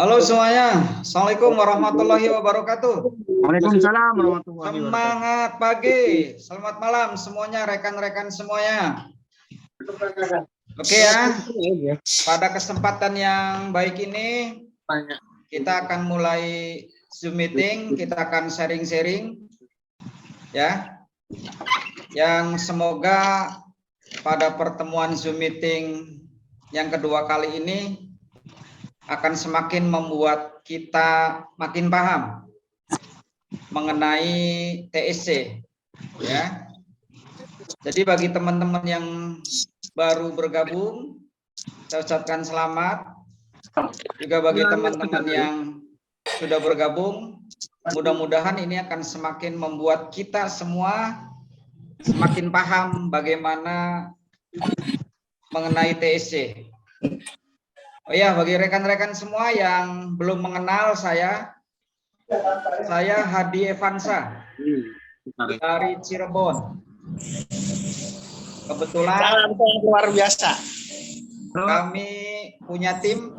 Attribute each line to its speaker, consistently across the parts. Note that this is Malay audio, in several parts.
Speaker 1: Halo semuanya, Assalamualaikum warahmatullahi wabarakatuh.
Speaker 2: Waalaikumsalam warahmatullahi wabarakatuh.
Speaker 1: Semangat pagi, selamat malam semuanya, rekan-rekan semuanya. Oke ya, pada kesempatan yang baik ini kita akan mulai Zoom meeting, kita akan sharing-sharing ya, yang semoga pada pertemuan Zoom meeting yang kedua kali ini akan semakin membuat kita makin paham mengenai TSC ya. Jadi bagi teman-teman yang baru bergabung, saya ucapkan selamat. Juga bagi teman-teman yang sudah bergabung, mudah-mudahan ini akan semakin membuat kita semua semakin paham bagaimana mengenai TSC. Oh ya, bagi rekan-rekan semua yang belum mengenal saya Hadi Evansa dari Cirebon. Kebetulan
Speaker 2: luar biasa.
Speaker 1: kami punya tim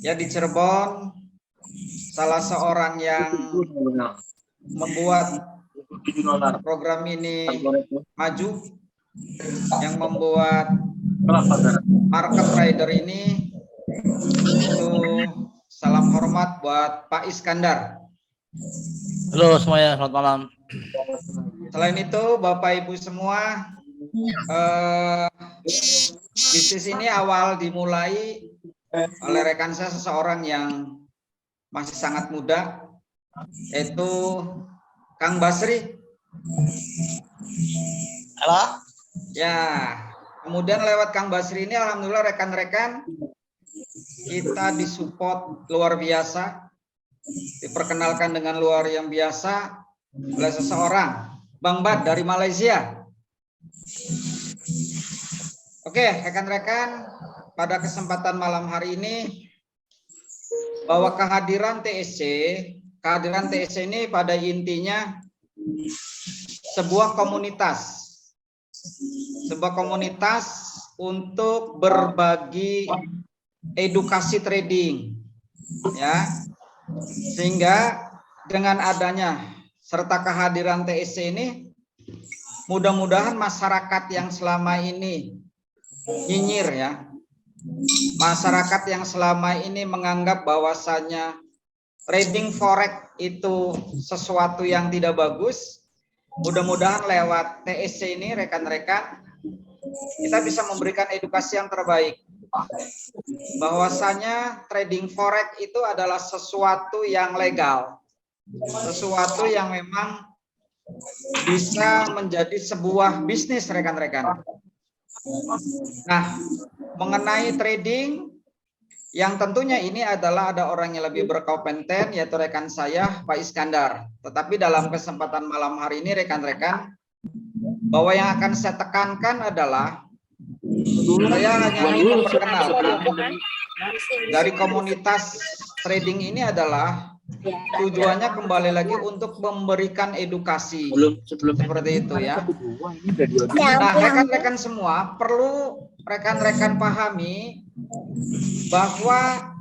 Speaker 1: ya di Cirebon, salah seorang yang membuat program ini maju, yang membuat market rider ini, itu salam hormat buat Pak Iskandar.
Speaker 3: Halo semuanya, selamat malam.
Speaker 1: Selain itu Bapak Ibu semua, bisnis ini awal dimulai oleh rekan saya, seseorang yang masih sangat muda, yaitu Kang Basri.
Speaker 2: Halo.
Speaker 1: Ya, kemudian lewat Kang Basri ini alhamdulillah rekan-rekan kita disupport luar biasa, diperkenalkan dengan luar yang biasa oleh seseorang, Bang Bad dari Malaysia. Oke, rekan-rekan, pada kesempatan malam hari ini bahwa kehadiran TSC ini pada intinya sebuah komunitas untuk berbagi edukasi trading ya, sehingga dengan adanya serta kehadiran TSC ini mudah-mudahan masyarakat yang selama ini nyinyir ya, masyarakat yang selama ini menganggap bahwasanya trading forex itu sesuatu yang tidak bagus, mudah-mudahan lewat TSC ini rekan-rekan kita bisa memberikan edukasi yang terbaik, bahwasanya trading forex itu adalah sesuatu yang legal, sesuatu yang memang bisa menjadi sebuah bisnis rekan-rekan. Nah, mengenai trading yang tentunya ini adalah ada orang yang lebih berkompeten, yaitu rekan saya Pak Iskandar. Tetapi dalam kesempatan malam hari ini rekan-rekan, bahwa yang akan saya tekankan adalah saya hanya ingin memperkenalkan dari komunitas trading ini adalah tujuannya kembali lagi untuk memberikan edukasi seperti itu ya. Nah, rekan-rekan semua perlu rekan-rekan pahami bahwa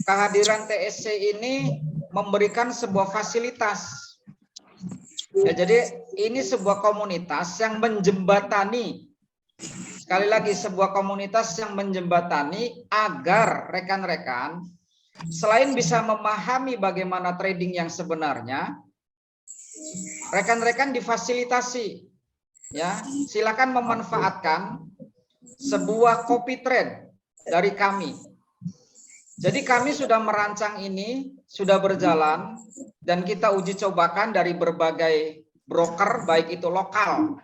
Speaker 1: kehadiran TSC ini memberikan sebuah fasilitas. Ya, jadi ini sebuah komunitas yang menjembatani, sekali lagi sebuah komunitas yang menjembatani agar rekan-rekan selain bisa memahami bagaimana trading yang sebenarnya, rekan-rekan difasilitasi ya, silakan memanfaatkan sebuah copy trade dari kami. Jadi kami sudah merancang ini, sudah berjalan, dan kita uji cobakan dari berbagai broker, baik itu lokal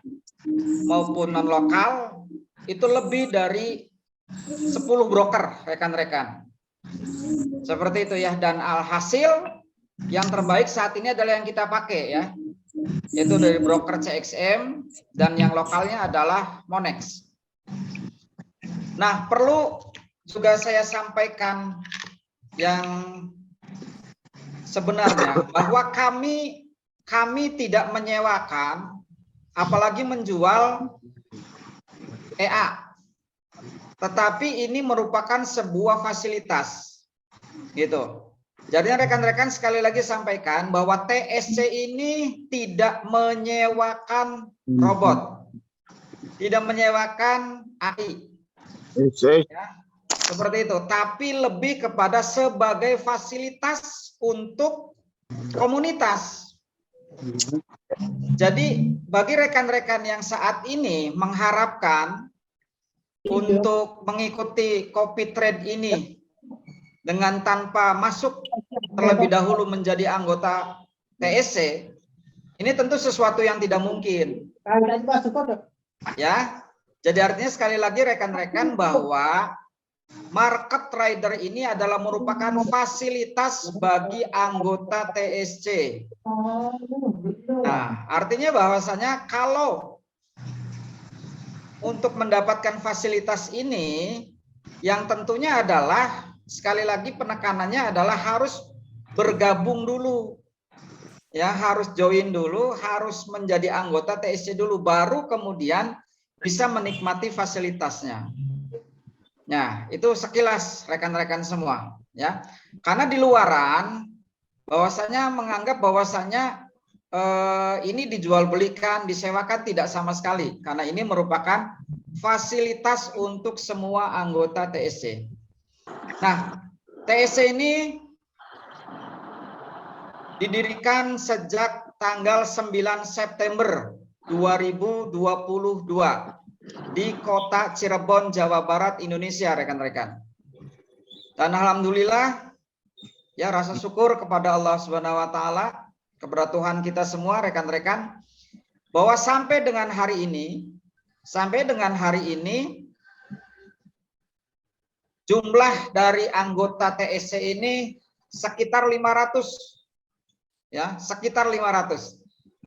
Speaker 1: maupun non lokal, itu lebih dari 10 broker rekan-rekan. Seperti itu ya, dan alhasil yang terbaik saat ini adalah yang kita pakai ya, yaitu dari broker CXM, dan yang lokalnya adalah Monex. Nah, perlu juga saya sampaikan yang sebenarnya, bahwa kami tidak menyewakan apalagi menjual EA, tetapi ini merupakan sebuah fasilitas Gitu. Jadi rekan-rekan sekali lagi sampaikan bahwa TSC ini tidak menyewakan robot, tidak menyewakan AI, ya, seperti itu. Tapi lebih kepada sebagai fasilitas untuk komunitas. Jadi bagi rekan-rekan yang saat ini mengharapkan untuk mengikuti copy trade ini dengan tanpa masuk terlebih dahulu menjadi anggota TSC, ini tentu sesuatu yang tidak mungkin. Ya, jadi artinya sekali lagi rekan-rekan bahwa market trader ini adalah merupakan fasilitas bagi anggota TSC. Nah, artinya bahwasanya kalau untuk mendapatkan fasilitas ini, yang tentunya adalah sekali lagi penekanannya adalah harus bergabung dulu. Ya, harus join dulu, harus menjadi anggota TSC dulu, baru kemudian bisa menikmati fasilitasnya. Nah, itu sekilas rekan-rekan semua, ya. Karena di luaran bahwasanya menganggap bahwasanya ini dijual belikan, disewakan, tidak sama sekali, karena ini merupakan fasilitas untuk semua anggota TSC. Nah, TSC ini didirikan sejak tanggal 9 September 2022 di kota Cirebon, Jawa Barat, Indonesia, rekan-rekan. Dan alhamdulillah, ya, rasa syukur kepada Allah Subhanahu wa taala, kepada Tuhan kita semua, rekan-rekan, bahwa sampai dengan hari ini jumlah dari anggota TSC ini sekitar 500, ya, sekitar 500.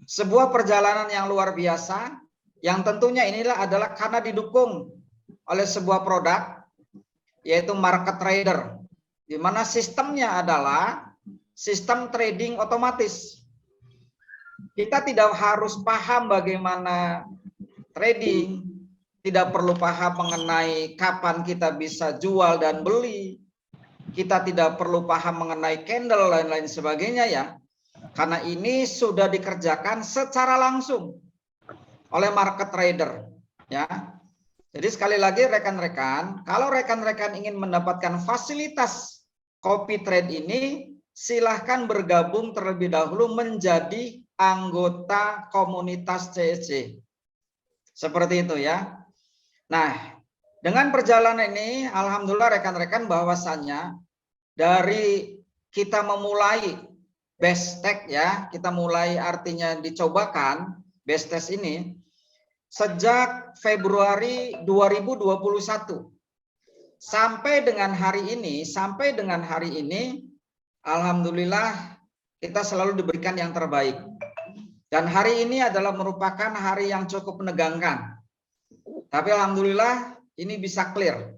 Speaker 1: Sebuah perjalanan yang luar biasa, yang tentunya inilah adalah karena didukung oleh sebuah produk, yaitu market trader, di mana sistemnya adalah sistem trading otomatis. Kita tidak harus paham bagaimana trading, tidak perlu paham mengenai kapan kita bisa jual dan beli, kita tidak perlu paham mengenai candle dan lain sebagainya, ya, karena ini sudah dikerjakan secara langsung oleh market trader, ya. Jadi sekali lagi rekan-rekan, kalau rekan-rekan ingin mendapatkan fasilitas copy trade ini, silahkan bergabung terlebih dahulu menjadi anggota komunitas TSC. Seperti itu, ya. Nah, dengan perjalanan ini, alhamdulillah rekan-rekan, bahwasannya dari kita memulai best tech, ya, kita mulai artinya dicobakan best test ini sejak Februari 2021 sampai dengan hari ini, alhamdulillah kita selalu diberikan yang terbaik. Dan hari ini adalah merupakan hari yang cukup menegangkan. Tapi alhamdulillah ini bisa clear.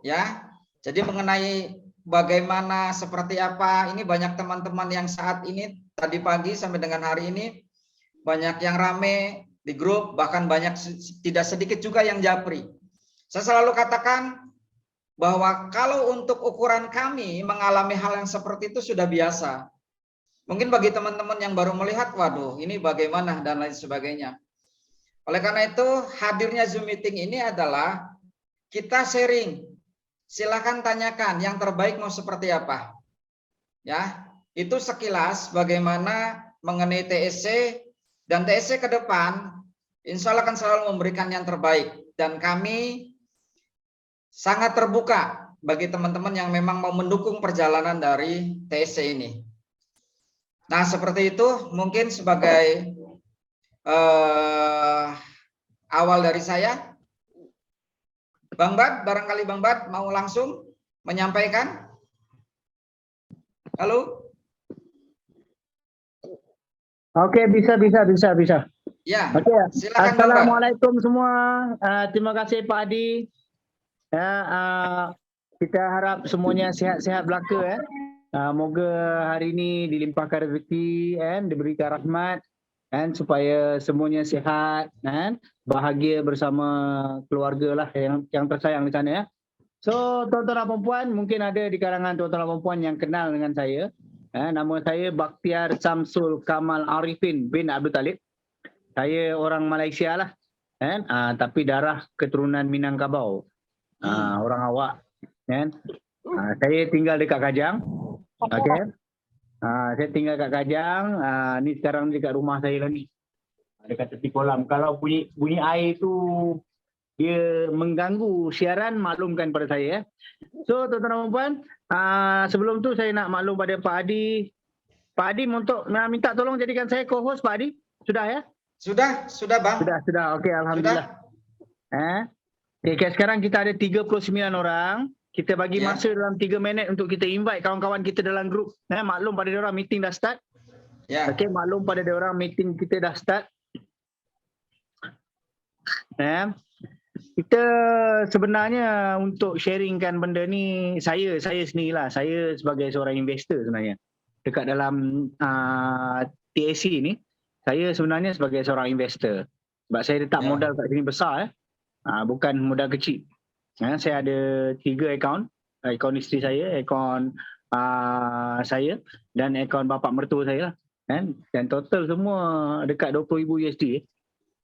Speaker 1: Ya. Jadi mengenai bagaimana, seperti apa, ini banyak teman-teman yang saat ini, tadi pagi sampai dengan hari ini, banyak yang rame di grup, bahkan banyak, tidak sedikit juga yang japri. Saya selalu katakan bahwa kalau untuk ukuran kami mengalami hal yang seperti itu sudah biasa. Mungkin bagi teman-teman yang baru melihat, waduh ini bagaimana dan lain sebagainya. Oleh karena itu hadirnya Zoom meeting ini adalah kita sharing. Silakan tanyakan yang terbaik mau seperti apa. Ya, itu sekilas bagaimana mengenai TSC, dan TSC ke depan insya Allah akan selalu memberikan yang terbaik, dan kami sangat terbuka bagi teman-teman yang memang mau mendukung perjalanan dari TSC ini. Nah, seperti itu mungkin sebagai awal dari saya. Bang Bad, barangkali Bang Bad mau langsung menyampaikan. Halo?
Speaker 4: Oke, bisa.
Speaker 1: Ya,
Speaker 4: Oke.
Speaker 1: silakan.
Speaker 4: Assalamualaikum semua. Terima kasih Pak Adi. Ya, kita harap semuanya sehat-sehat belaka, ya. Moga hari ini dilimpahkan rezeki dan diberikan rahmat, dan supaya semuanya sehat dan bahagia bersama keluarga lah yang tersayang di sana, ya. So, tuan-tuan dan puan, mungkin ada di kalangan tuan-tuan dan puan yang kenal dengan saya. Nama saya Bakhtiar Samsul Kamal Arifin bin Abdul Talib. Saya orang Malaysia lah. Tapi darah keturunan Minangkabau. Orang awak. Saya tinggal dekat Kajang. Okay. Saya tinggal dekat Kajang. Ni sekarang dekat rumah saya lah ni. Dekat tepi kolam. Kalau bunyi air tu dia mengganggu siaran, maklumkan pada saya. So, tuan-tuan dan puan, sebelum tu saya nak maklum pada Pak Adi. Pak Adi untuk minta tolong jadikan saya co-host, Pak Adi. Sudah ya?
Speaker 1: Sudah bang.
Speaker 4: Sudah. Okey, alhamdulillah. Okay, sekarang kita ada 39 orang. Kita bagi masa dalam 3 minit untuk kita invite kawan-kawan kita dalam grup. Maklum pada diorang meeting dah start. Okey, maklum pada diorang meeting kita dah start. Kita sebenarnya untuk sharingkan benda ni, saya sendirilah. Saya sebagai seorang investor sebenarnya. Dekat dalam TAC ni, saya sebenarnya sebagai seorang investor. Sebab saya letak modal kat sini besar. Bukan modal kecil. Saya ada 3 akaun. Akaun isteri saya, akaun saya dan akaun bapa mertua saya lah. Dan total semua dekat $20,000 USD.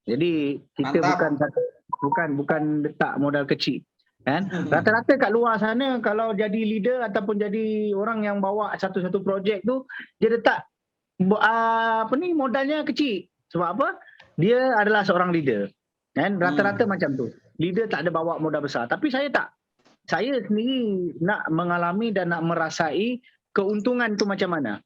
Speaker 4: Jadi kita bukan letak modal kecil. Rata-rata kat luar sana kalau jadi leader ataupun jadi orang yang bawa satu-satu projek tu, dia letak modalnya kecil. Sebab apa? Dia adalah seorang leader. Rata-rata macam tu. Leader tak ada bawa modal besar. Tapi saya tak. Saya sendiri nak mengalami dan nak merasai keuntungan tu macam mana.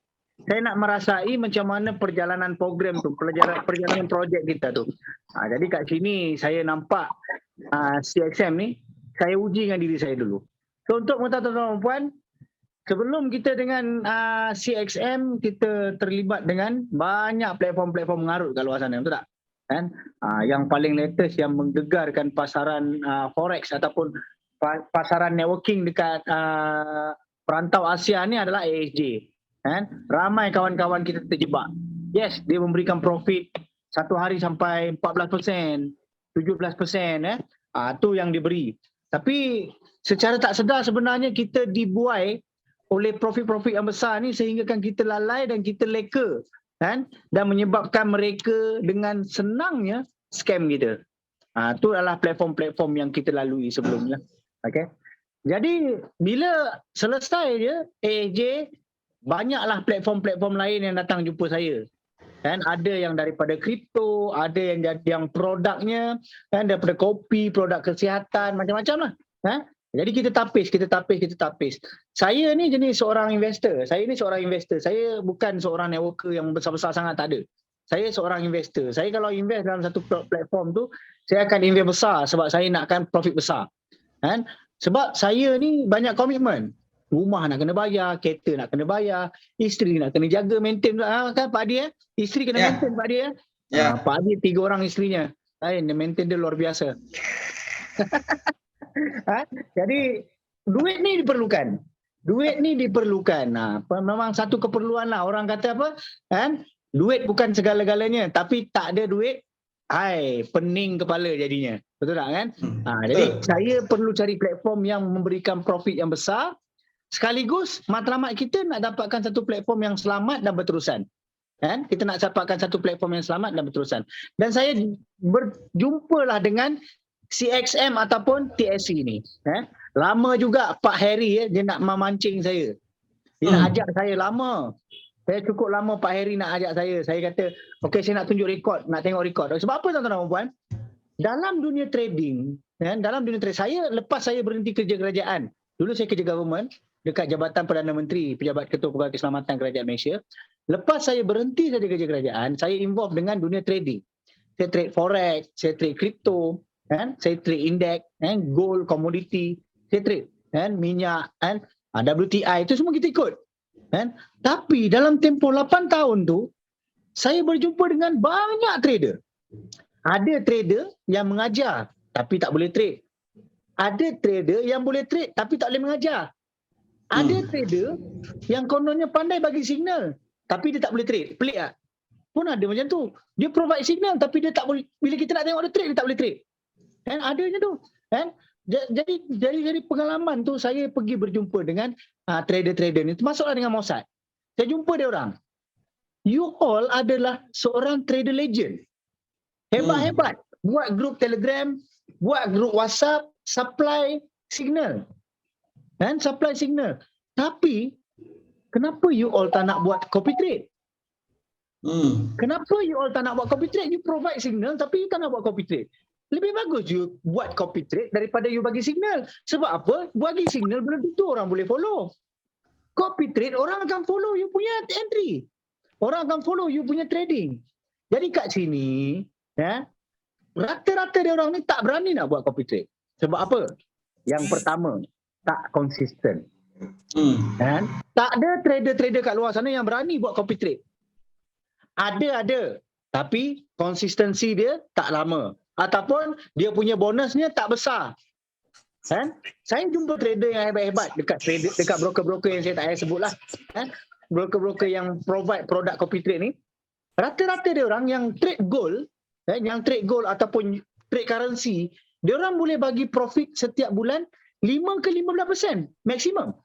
Speaker 4: Saya nak merasai macam mana perjalanan program tu, perjalanan projek kita tu. Jadi kat sini saya nampak CXM ni, saya uji dengan diri saya dulu. So untuk tuan-tuan dan puan, sebelum kita dengan CXM, kita terlibat dengan banyak platform-platform mengarut kat luar sana, betul tak? Yang paling latest yang menggegarkan pasaran forex ataupun pasaran networking dekat perantau Asia ni adalah ASJ. Ramai kawan-kawan kita terjebak. Yes, dia memberikan profit satu hari sampai 14%, 17%. Tu yang diberi. Tapi secara tak sedar sebenarnya kita dibuai oleh profit-profit yang besar ni sehingga kan kita lalai dan kita leka. Dan menyebabkan mereka dengan senangnya scam kita. Itu adalah platform-platform yang kita lalui sebelumnya. Okay. Jadi bila selesai dia AJ, banyaklah platform-platform lain yang datang jumpa saya. Ada yang daripada kripto, ada yang produknya, daripada kopi, produk kesihatan, macam-macam lah. Jadi kita tapis. Saya ni jenis seorang investor. Saya bukan seorang networker yang besar-besar sangat, tak ada. Saya seorang investor. Saya kalau invest dalam satu platform tu, saya akan invest besar sebab saya nakkan profit besar. Sebab saya ni banyak komitmen. Rumah nak kena bayar, kereta nak kena bayar, isteri nak kena jaga, maintain. Kan Pak Adi isteri kena maintain Pak Adi Pak Adi 3 orang isterinya. Maintain dia luar biasa. Jadi duit ni diperlukan. Memang satu keperluan lah. Orang kata apa? Duit bukan segala-galanya. Tapi tak ada duit, pening kepala jadinya. Betul tak kan? Jadi saya perlu cari platform yang memberikan profit yang besar. Sekaligus matlamat kita nak dapatkan satu platform yang selamat dan berterusan. Kita nak dapatkan satu platform yang selamat dan berterusan. Dan saya berjumpalah dengan CXM ataupun TSC ni. Lama juga Pak Harry dia nak memancing saya. Dia nak ajak saya lama. Saya cukup lama Pak Harry nak ajak saya. Saya kata, okey saya nak tunjuk rekod, nak tengok rekod. Sebab apa tuan-tuan dan puan? Dalam dunia trading, saya lepas saya berhenti kerja kerajaan. Dulu saya kerja government dekat Jabatan Perdana Menteri, Pejabat Ketua Pegawai Keselamatan Kerajaan Malaysia. Lepas saya berhenti saja kerja kerajaan, saya involve dengan dunia trading. Saya trade forex, saya trade crypto, saya trade index, gold, commodity, saya trade minyak, WTI, itu semua kita ikut. Tapi dalam tempoh 8 tahun tu, saya berjumpa dengan banyak trader. Ada trader yang mengajar tapi tak boleh trade. Ada trader yang boleh trade tapi tak boleh mengajar. Ada trader yang kononnya pandai bagi signal tapi dia tak boleh trade. Pelik tak? Pun ada macam tu. Dia provide signal tapi dia tak boleh, bila kita nak tengok dia trade, dia tak boleh trade. Ada macam tu. Jadi pengalaman tu saya pergi berjumpa dengan trader-trader ni, termasuklah dengan Mossad. Saya jumpa dia orang. You all adalah seorang trader legend. Hebat-hebat. Buat grup Telegram, buat grup WhatsApp, supply signal. Kan? Supply signal. Tapi, kenapa you all tak nak buat copy trade? Kenapa you all tak nak buat copy trade? You provide signal tapi you tak nak buat copy trade. Lebih bagus you buat copy trade daripada you bagi signal. Sebab apa? Bagi signal belum tentu orang boleh follow. Copy trade orang akan follow you punya entry. Orang akan follow you punya trading. Jadi kat sini, ya, rata-rata dia orang ni tak berani nak buat copy trade. Sebab apa? Yang pertama, tak konsisten. Kan? Tak ada trader-trader kat luar sana yang berani buat copy trade. Ada. Tapi konsistensi dia tak lama. Ataupun dia punya bonusnya tak besar. Kan? Saya jumpa trader yang hebat-hebat dekat broker-broker yang saya tak payah sebutlah. Kan? Broker-broker yang provide produk copy trade ni. Rata-rata dia orang yang trade gold, yang trade gold ataupun trade currency, dia orang boleh bagi profit setiap bulan 5 ke 15% maksimum.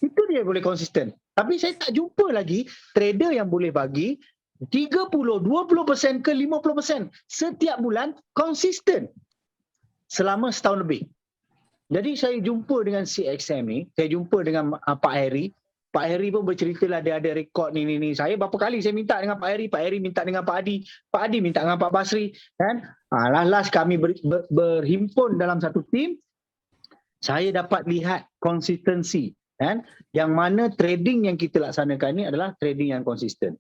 Speaker 4: Itu dia boleh konsisten. Tapi saya tak jumpa lagi trader yang boleh bagi 30, 20% ke 50% setiap bulan konsisten selama setahun lebih. Jadi saya jumpa dengan CXM ni, saya jumpa dengan Pak Heri. Pak Heri pun bercerita lah dia ada rekod ni. Saya berapa kali saya minta dengan Pak Heri minta dengan Pak Adi minta dengan Pak Basri. Kan? Last kami berhimpun dalam satu tim, saya dapat lihat konsistensi. Kan? Yang mana trading yang kita laksanakan ni adalah trading yang konsisten.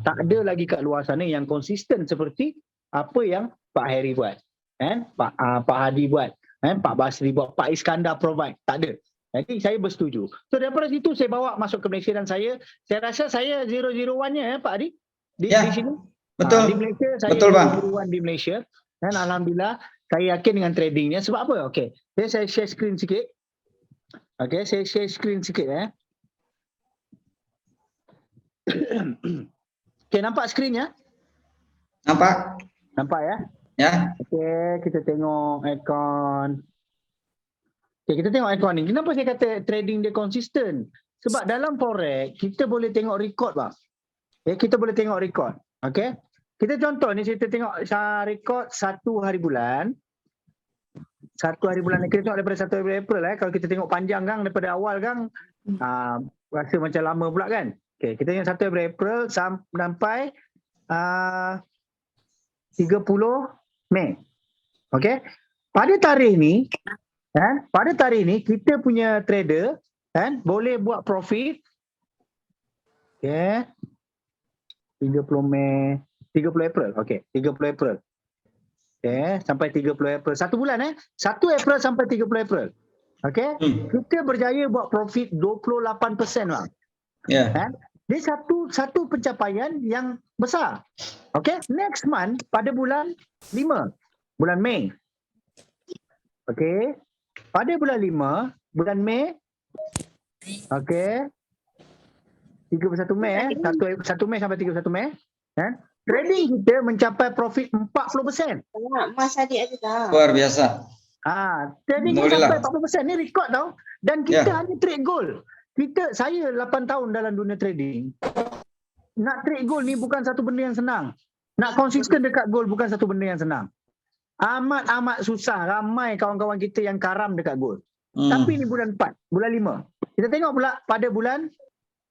Speaker 4: Tak ada lagi kat luar sana yang konsisten seperti apa yang Pak Heri buat, kan? Pak Hadi buat, kan? Pak Basri buat, Pak Iskandar provide. Tak ada. Jadi saya bersetuju. So daripada situ saya bawa masuk ke Malaysia dan saya rasa saya 001-nya Pak Hadi di sini.
Speaker 1: Betul.
Speaker 4: Di Malaysia saya
Speaker 1: betul, Bang.
Speaker 4: 001 di Malaysia. Dan alhamdulillah saya yakin dengan tradingnya. Sebab apa? Okey. Saya share screen sikit. Okey, saya share screen sikit Okey, nampak skrinnya? Nampak ya?
Speaker 1: Ya.
Speaker 4: Okey, kita tengok aircon. Okey, kita tengok aircon ni. Kenapa saya kata trading dia konsisten? Sebab dalam forex kita boleh tengok record, bang. Kita boleh tengok record. Okey. Kita contoh ni kita tengok record 1 hari bulan. 1 hari bulan kita tengok daripada 1 April Kalau kita tengok panjang kan daripada awal kan rasa macam lama pula kan. Okey, kita tengok 1 April sampai 30 Mei. Okey. Pada tarikh ni kita punya trader boleh buat profit 30 Mei, 30 April. Okey, 30 April. Sampai 30 April. 1 bulan 1 April sampai 30 April. Okey. Kita berjaya buat profit 28% bang. Dia satu pencapaian yang besar. Okey, next month pada bulan 5, bulan Mei. Okey. Pada bulan 5, bulan Mei. Okey. 31 Mei 1 Mei sampai 31 Mei. Trading kita mencapai profit 40%.
Speaker 5: Mas adik ada tak?
Speaker 1: Luar biasa.
Speaker 4: Trading kita sampai 40%. Ni rekod tau. Dan kita hanya trade gold. Saya 8 tahun dalam dunia trading. Nak trade gold ni bukan satu benda yang senang. Nak konsisten dekat gold bukan satu benda yang senang. Amat susah. Ramai kawan-kawan kita yang karam dekat gold. Tapi ni bulan 4, bulan 5. Kita tengok pula pada bulan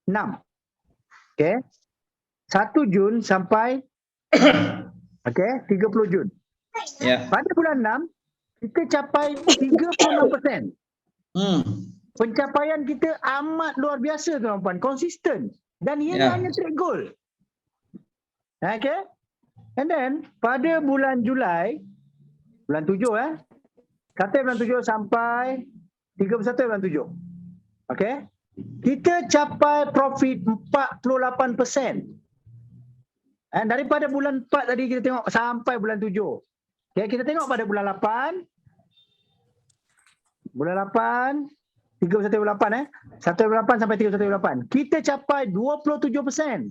Speaker 4: 6. Okey. 1 Jun sampai 30 Jun. Pada bulan 6 kita capai 36%. Pencapaian kita amat luar biasa tuan-tuan, konsisten dan ia hanya trade gold. Okay? And then pada bulan Julai, bulan 7 kata bulan 7 sampai 31 bulan 7. Okay? Kita capai profit 48%. Dan daripada bulan 4 tadi kita tengok sampai bulan 7. Okay, kita tengok pada bulan 8. Bulan 8 31 bulan 8 1 bulan 8 sampai 31 bulan 8. Kita capai 27%.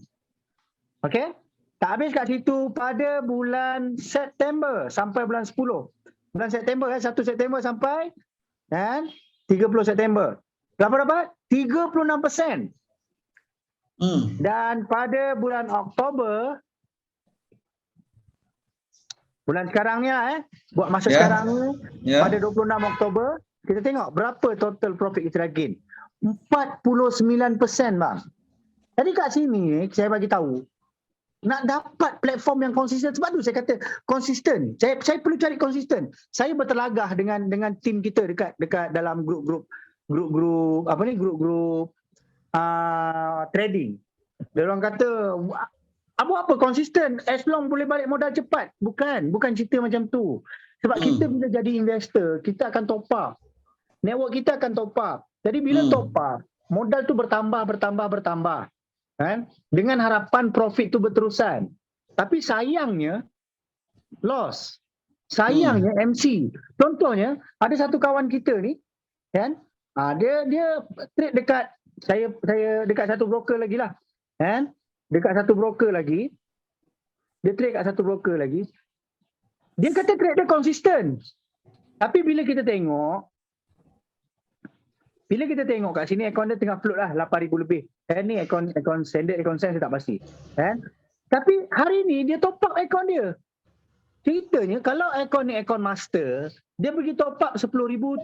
Speaker 4: Okey? Tak habis kat situ, pada bulan September sampai bulan 10. Bulan September 1 September sampai dan 30 September. Berapa dapat? 36%. Dan pada bulan Oktober, bulan sekarang ni lah buat masa sekarang ni, pada 26 Oktober, kita tengok berapa total profit kita dah gain. 49% bang. Jadi kat sini saya bagi tahu, nak dapat platform yang konsisten, sebab tu saya kata konsisten. Saya perlu cari konsisten. Saya bertelagah dengan tim kita dekat dalam grup trading. Dia orang kata apa konsisten as long boleh balik modal cepat. Bukan cerita macam tu. Sebab kita bila jadi investor, kita akan top up. Network kita akan top up. Jadi bila top up, modal tu bertambah. Kan? Dengan harapan profit tu berterusan. Tapi sayangnya loss. Sayangnya MC. Contohnya ada satu kawan kita ni, kan? Dia trade dekat saya dekat satu broker lagi lah. Kan? Dekat satu broker lagi. Dia trade kat satu broker lagi. Dia kata trade dia konsisten. Tapi bila kita tengok kat sini akaun dia tengah float lah 8,000 lebih. Ni akaun standard, akaun sen saya tak pasti. Kan? Tapi hari ni dia top up akaun dia. Ceritanya kalau akaun ni akaun master, dia pergi top up 10,000, 3,000.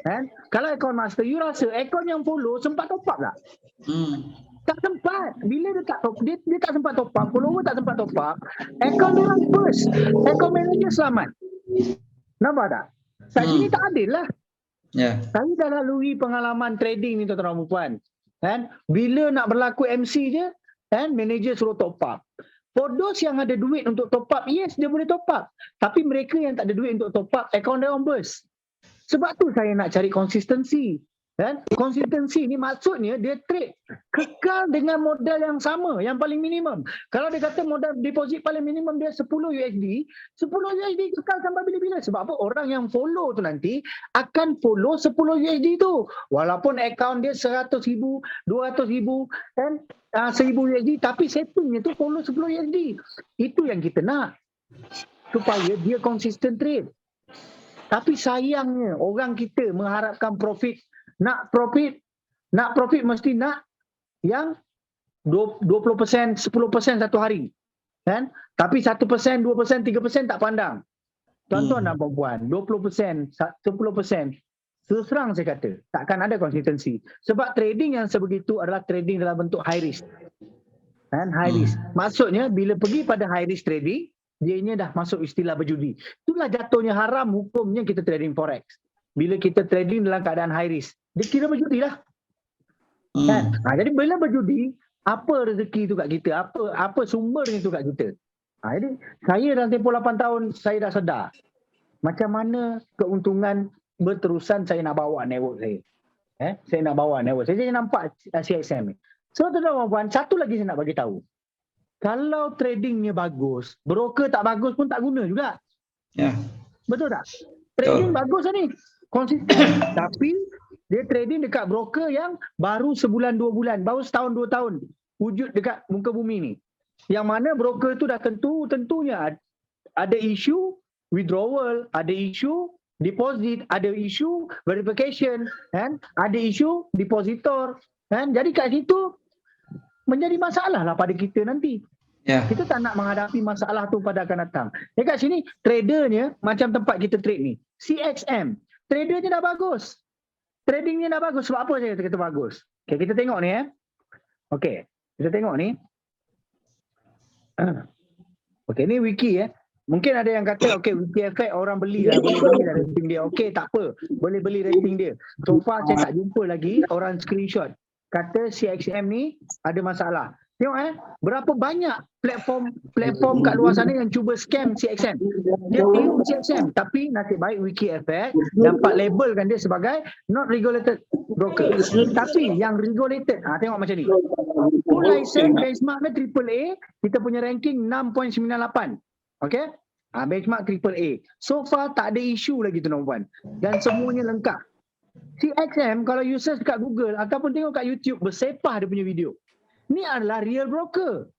Speaker 4: Kan? Kalau akaun master, you rasa akaun yang follow sempat top up tak? Tak sempat. Bila dia tak sempat top up, follower tak sempat top up, akaun dia orang first. Akaun manager selamat. Nampak tak? Saat ini tak adil lah. Saya dah lalui pengalaman trading ni tuan-tuan dan puan. Kan? Bila nak berlaku MC je, kan, manager suruh top up. For those yang ada duit untuk top up, yes, dia boleh top up. Tapi mereka yang tak ada duit untuk top up, akaun dia orang burst. Sebab tu saya nak cari konsistensi. Kan? Konsistensi ni maksudnya dia trade kekal dengan modal yang sama, yang paling minimum. Kalau dia kata modal deposit paling minimum dia 10 USD kekal sampai bila-bila. Sebab apa? Orang yang follow tu nanti akan follow 10 USD tu. Walaupun akaun dia 100,000, 200,000 kan, 1,000 USD, tapi settingnya tu follow 10 USD. Itu yang kita nak. Supaya dia konsisten trade. Tapi sayangnya orang kita mengharapkan profit. Nak profit mesti nak yang 20%, 10% satu hari. Kan? Tapi 1%, 2%, 3% tak pandang. Tuan-tuan dan puan-puan, 20%, 10%, terus terang saya kata, takkan ada konsistensi. Sebab trading yang sebegitu adalah trading dalam bentuk high risk. Kan? High risk. Maksudnya bila pergi pada high risk trading, dia ini dah masuk istilah berjudi. Itulah jatuhnya haram hukumnya kita trading forex. Bila kita trading dalam keadaan high risk, dia kira berjudi lah. Kan? Jadi bila berjudi, apa rezeki tu kat kita? Apa sumbernya tu kat kita? Jadi saya dalam tempoh 8 tahun, saya dah sedar macam mana keuntungan berterusan saya nak bawa network saya. Saya nak bawa network. Saya nampak CXM ni. So tuan-tuan, satu lagi saya nak bagi tahu. Kalau tradingnya bagus, broker tak bagus pun tak guna juga. Betul tak? Trading bagus lah ni. Konsisten. Tapi dia trading dekat broker yang baru sebulan 2 bulan, baru setahun 2 tahun wujud dekat muka bumi ni. Yang mana broker tu dah tentunya ada isu withdrawal, ada isu deposit, ada isu verification, kan? Ada isu depositor, kan? Jadi kat situ menjadi masalah lah pada kita nanti. Kita tak nak menghadapi masalah tu pada akan datang. Dekat sini tradernya macam tempat kita trade ni, CXM. Tradernya dah bagus. Tradingnya dah bagus. Sebab apa saya kata bagus? Okay, kita tengok ni Okay, kita tengok ni. Okay, ni wiki Mungkin ada yang kata wiki effect orang beli lah, boleh beli lah rating dia. Okay, tak apa. Boleh beli rating dia. So far saya tak jumpa lagi orang screenshot kata CXM ni ada masalah. Tengok berapa banyak platform kat luar sana yang cuba scam CXM. Dia tiru CXM, tapi nasib baik Wiki Effect dapat labelkan dia sebagai not regulated broker. Tapi yang regulated, tengok macam ni. Full license benchmark dia AAA, kita punya ranking 6.98. Okay? Benchmark AAA. So far tak ada isu lagi tuan-tuan. Dan semuanya lengkap. CXM kalau you search kat Google ataupun tengok kat YouTube, bersepah dia punya video. Ni adalah real broker.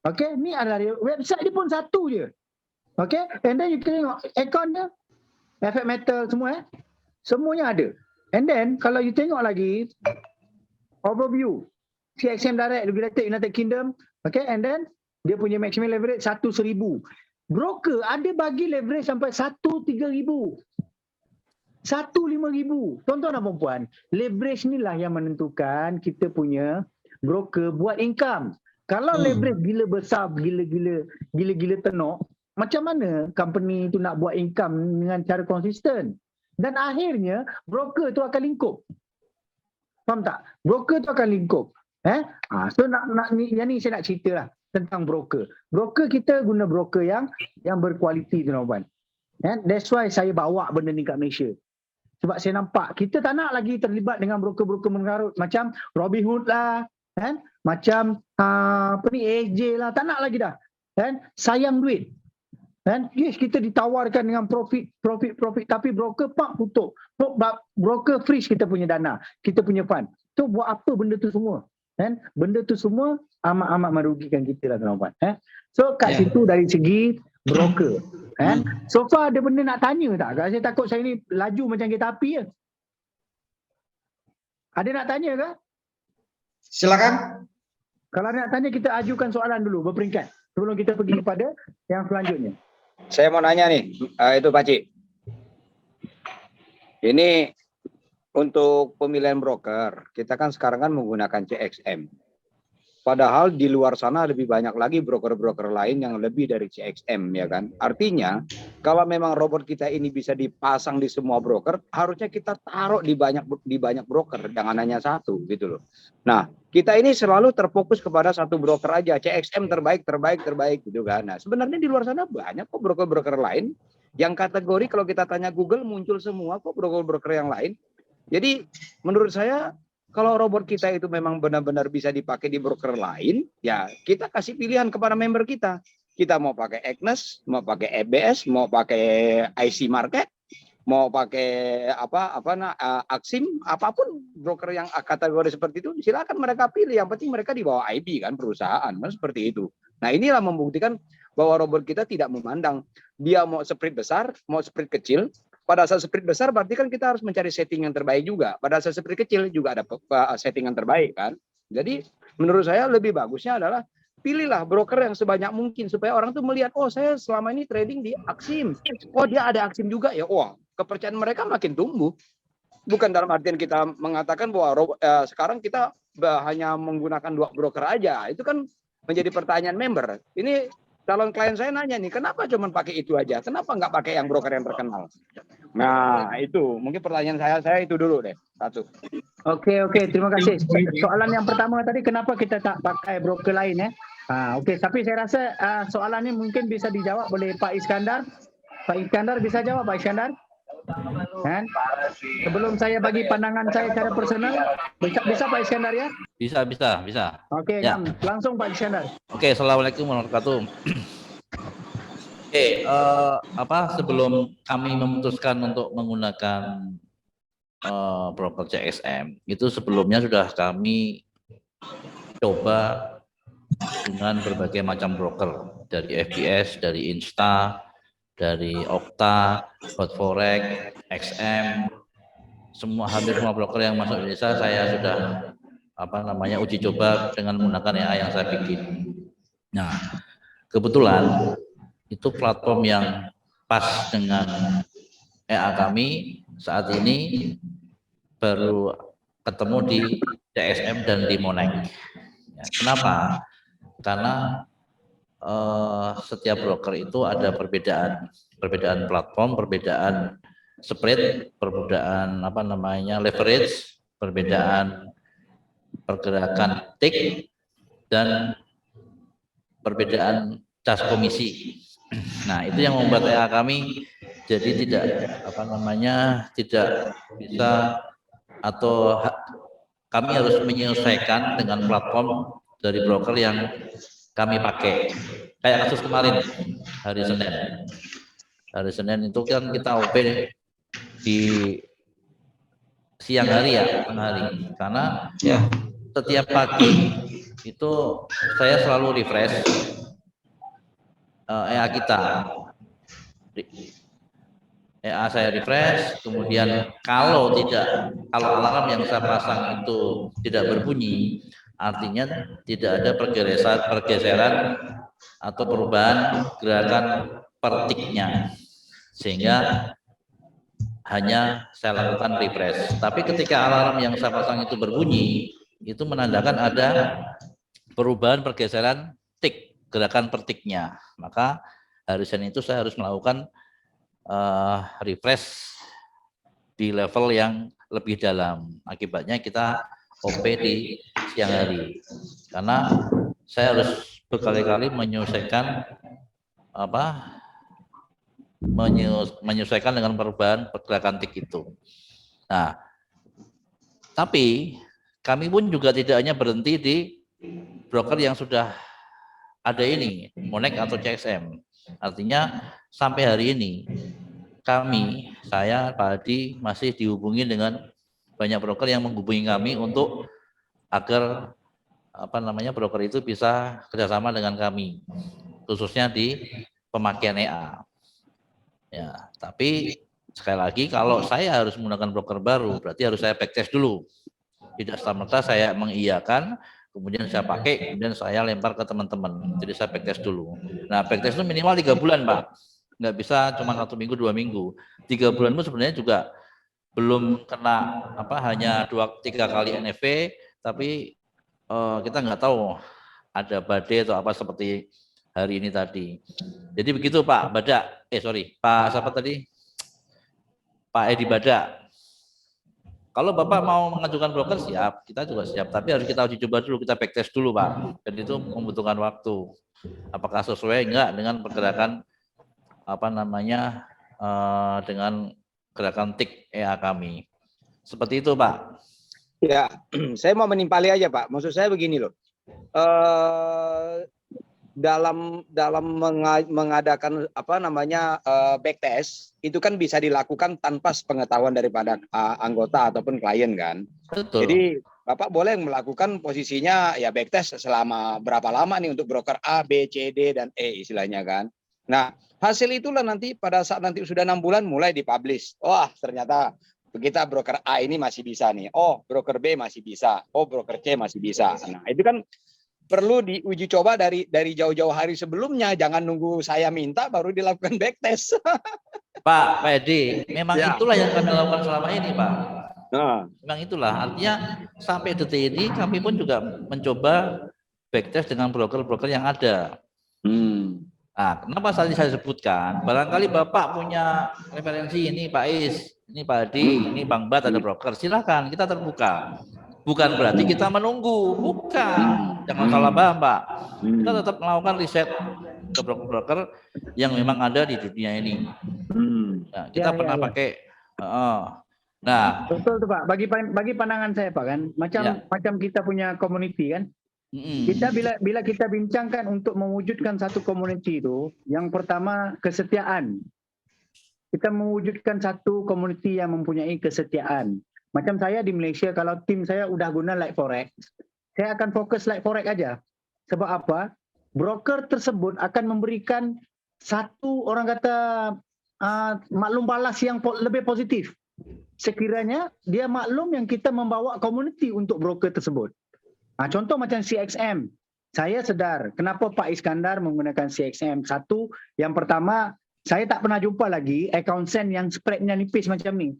Speaker 4: Okay, ni adalah real. Website dia pun satu je. Okay, and then you tengok akaun dia FX Metal semua semuanya ada. And then kalau you tengok lagi overview CXM Direct Regulated United Kingdom, okay, and then dia punya maximum leverage 1,000. Broker ada bagi leverage sampai 1,3,000. 1,5,000. Tuan-tuan dan puan-puan, leverage ni lah yang menentukan kita punya broker buat income. Kalau leverage gila besar, gila-gila tenok, macam mana company tu nak buat income dengan cara konsisten? Dan akhirnya broker tu akan lingkup. Faham tak? Broker tu akan lingkup. So yang ni saya nak cerita lah tentang broker. Broker kita guna broker yang berkualiti, tuan-tuan. That's why saya bawa benda ni kat Malaysia. Sebab saya nampak kita tak nak lagi terlibat dengan broker-broker mengarut macam Robinhood lah, macam AJ lah, tak nak lagi dah. Sayang duit. Yes, kita ditawarkan dengan profit, tapi broker tutup. Broker freeze kita punya dana, kita punya fund. So buat apa benda tu semua? Benda tu semua amat-amat merugikan kita lah, tuan-tuan. So kat situ dari segi broker. So far ada benda nak tanya tak? Saya takut saya ni laju macam kereta api je. Ada nak tanya ke?
Speaker 1: Silakan.
Speaker 4: Kalau nak tanya kita ajukan soalan dulu berperingkat sebelum kita pergi kepada yang selanjutnya.
Speaker 5: Saya mau nanya nih, itu Pak Cik. Ini untuk pemilihan broker, kita kan sekarang kan menggunakan CXM. Padahal di luar sana lebih banyak lagi broker-broker lain yang lebih dari CXM, ya kan? Artinya, kalau memang robot kita ini bisa dipasang di semua broker, harusnya kita taruh di banyak broker, jangan hanya satu, gitu loh. Nah, kita ini selalu terfokus kepada satu broker aja, CXM terbaik, gitu kan? Nah, sebenarnya di luar sana banyak kok broker-broker lain yang kategori kalau kita tanya Google muncul semua kok broker-broker yang lain. Jadi, menurut saya kalau robot kita itu memang benar-benar bisa dipakai di broker lain, ya kita kasih pilihan kepada member kita. Kita mau pakai Agnes, mau pakai EBS, mau pakai IC Market, mau pakai Aksim, apapun broker yang kategori seperti itu, silakan mereka pilih. Yang penting mereka di bawah IB kan perusahaan, kan seperti itu. Nah inilah membuktikan bahwa robot kita tidak memandang dia mau spread besar, mau spread kecil. Pada saat spread besar berarti kan kita harus mencari setting yang terbaik juga. Pada saat spread kecil juga ada setting yang terbaik kan. Jadi menurut saya lebih bagusnya adalah pilihlah broker yang sebanyak mungkin supaya orang tuh melihat, oh saya selama ini trading di Aksim. Oh dia ada Aksim juga ya. Wah, kepercayaan mereka makin tumbuh. Bukan dalam artian kita mengatakan bahwa sekarang kita hanya menggunakan 2 broker aja. Itu kan menjadi pertanyaan member. Ini calon klien saya nanya nih, kenapa cuma pakai itu aja? Kenapa nggak pakai yang broker yang terkenal? Nah, itu mungkin pertanyaan saya itu dulu deh. Satu.
Speaker 4: Oke, terima kasih. Soalan yang pertama tadi, kenapa kita tak pakai broker lain ya? Oke, tapi saya rasa soalan ini mungkin bisa dijawab oleh Pak Iskandar. Pak Iskandar bisa jawab, Pak Iskandar? Sebelum saya bagi pandangan saya secara personal, bisa Pak Iskandar ya?
Speaker 3: Bisa.
Speaker 4: Oke,
Speaker 3: ya.
Speaker 4: Langsung Pak Iskandar.
Speaker 3: Oke, assalamualaikum warahmatullahi wabarakatuh. Sebelum kami memutuskan untuk menggunakan broker CXM, itu sebelumnya sudah kami coba dengan berbagai macam broker, dari FBS, dari Insta, dari Okta, Hotforex, XM, hampir semua broker yang masuk Indonesia saya sudah uji coba dengan menggunakan AI yang saya bikin. Nah, kebetulan itu platform yang pas dengan EA kami saat ini baru ketemu di CXM dan di Monex. Ya, kenapa? Karena setiap broker itu ada perbedaan platform, perbedaan spread, perbedaan leverage, perbedaan pergerakan tick, dan perbedaan cas komisi. Nah, itu yang membuat EA kami jadi tidak bisa, atau kami harus menyesuaikan dengan platform dari broker yang kami pakai. Kayak kasus kemarin hari Senin itu kan kita OP di siang hari karena setiap pagi itu saya selalu refresh EA kita. EA saya refresh, kemudian kalau alarm yang saya pasang itu tidak berbunyi, artinya tidak ada pergeseran atau perubahan gerakan per tiknya, sehingga hanya saya lakukan refresh. Tapi ketika alarm yang saya pasang itu berbunyi, itu menandakan ada perubahan pergeseran tik, gerakan per tiknya. Maka hari Senin itu saya harus melakukan refresh di level yang lebih dalam. Akibatnya kita OP di siang hari. Karena saya harus berkali-kali menyesuaikan menyesuaikan dengan perubahan pergerakan tik itu. Nah, tapi kami pun juga tidak hanya berhenti di broker yang sudah ada ini, Monex atau CXM. Artinya sampai hari ini saya, Pak Hadi, masih dihubungi dengan banyak broker yang menghubungi kami untuk agar broker itu bisa kerjasama dengan kami, khususnya di pemakaian EA. Ya, tapi sekali lagi kalau saya harus menggunakan broker baru, berarti harus saya backtest dulu. Tidak serta-merta saya mengiyakan, kemudian saya pakai, kemudian saya lempar ke teman-teman. Jadi saya backtest dulu. Nah, backtest itu minimal 3 bulan, Pak. Nggak bisa cuma 1 minggu, 2 minggu. 3 bulan itu sebenarnya juga belum kena hanya 2-3 kali NFP, tapi kita nggak tahu ada badai atau apa seperti hari ini tadi. Jadi begitu Pak Badak, Pak siapa tadi? Pak Edi Badak. Kalau Bapak mau mengajukan broker siap, kita juga siap. Tapi harus kita uji coba dulu, kita backtest dulu Pak. Dan itu membutuhkan waktu. Apakah sesuai enggak dengan pergerakan dengan gerakan tik EA kami. Seperti itu Pak.
Speaker 5: Ya, saya mau menimpali aja Pak. Maksud saya begini loh. Dalam mengadakan backtest itu kan bisa dilakukan tanpa sepengetahuan daripada anggota ataupun klien kan.
Speaker 3: Betul.
Speaker 5: Jadi Bapak boleh melakukan posisinya ya backtest selama berapa lama nih untuk broker A, B, C, D dan E istilahnya kan. Nah, hasil itulah nanti pada saat nanti sudah 6 bulan mulai dipublish. Wah, ternyata kita broker A ini masih bisa nih. Oh, broker B masih bisa. Oh, broker C masih bisa. Nah, itu kan perlu diuji coba dari jauh-jauh hari sebelumnya. Jangan nunggu saya minta baru dilakukan backtest.
Speaker 3: Pak Edi, memang itulah yang kami lakukan selama ini, Pak.
Speaker 5: Nah,
Speaker 3: memang itulah. Artinya sampai detik ini kami pun juga mencoba backtest dengan broker-broker yang ada. Nah, kenapa tadi saya sebutkan? Barangkali Bapak punya referensi ini Pak Is, ini Pak Hadi, ini Bang Bat ada broker. Silakan, kita terbuka. Bukan berarti kita menunggu, bukan. Jangan salah paham Pak. Kita tetap melakukan riset ke broker-broker yang memang ada di dunia ini. Nah, kita pernah pakai. Nah,
Speaker 4: betul tuh Pak. Bagi pandangan saya Pak kan, macam kita punya community kan. Kita bila kita bincangkan untuk mewujudkan satu community itu, yang pertama kesetiaan. Kita mewujudkan satu community yang mempunyai kesetiaan. Macam saya di Malaysia, kalau tim saya udah guna Like Forex, saya akan fokus Like Forex aja. Sebab apa? Broker tersebut akan memberikan satu orang kata maklum balas yang lebih positif. Sekiranya dia maklum yang kita membawa community untuk broker tersebut. Nah, contoh macam CXM, saya sedar kenapa Pak Iskandar menggunakan CXM. Satu, yang pertama, saya tak pernah jumpa lagi account send yang spreadnya nipis macam ni.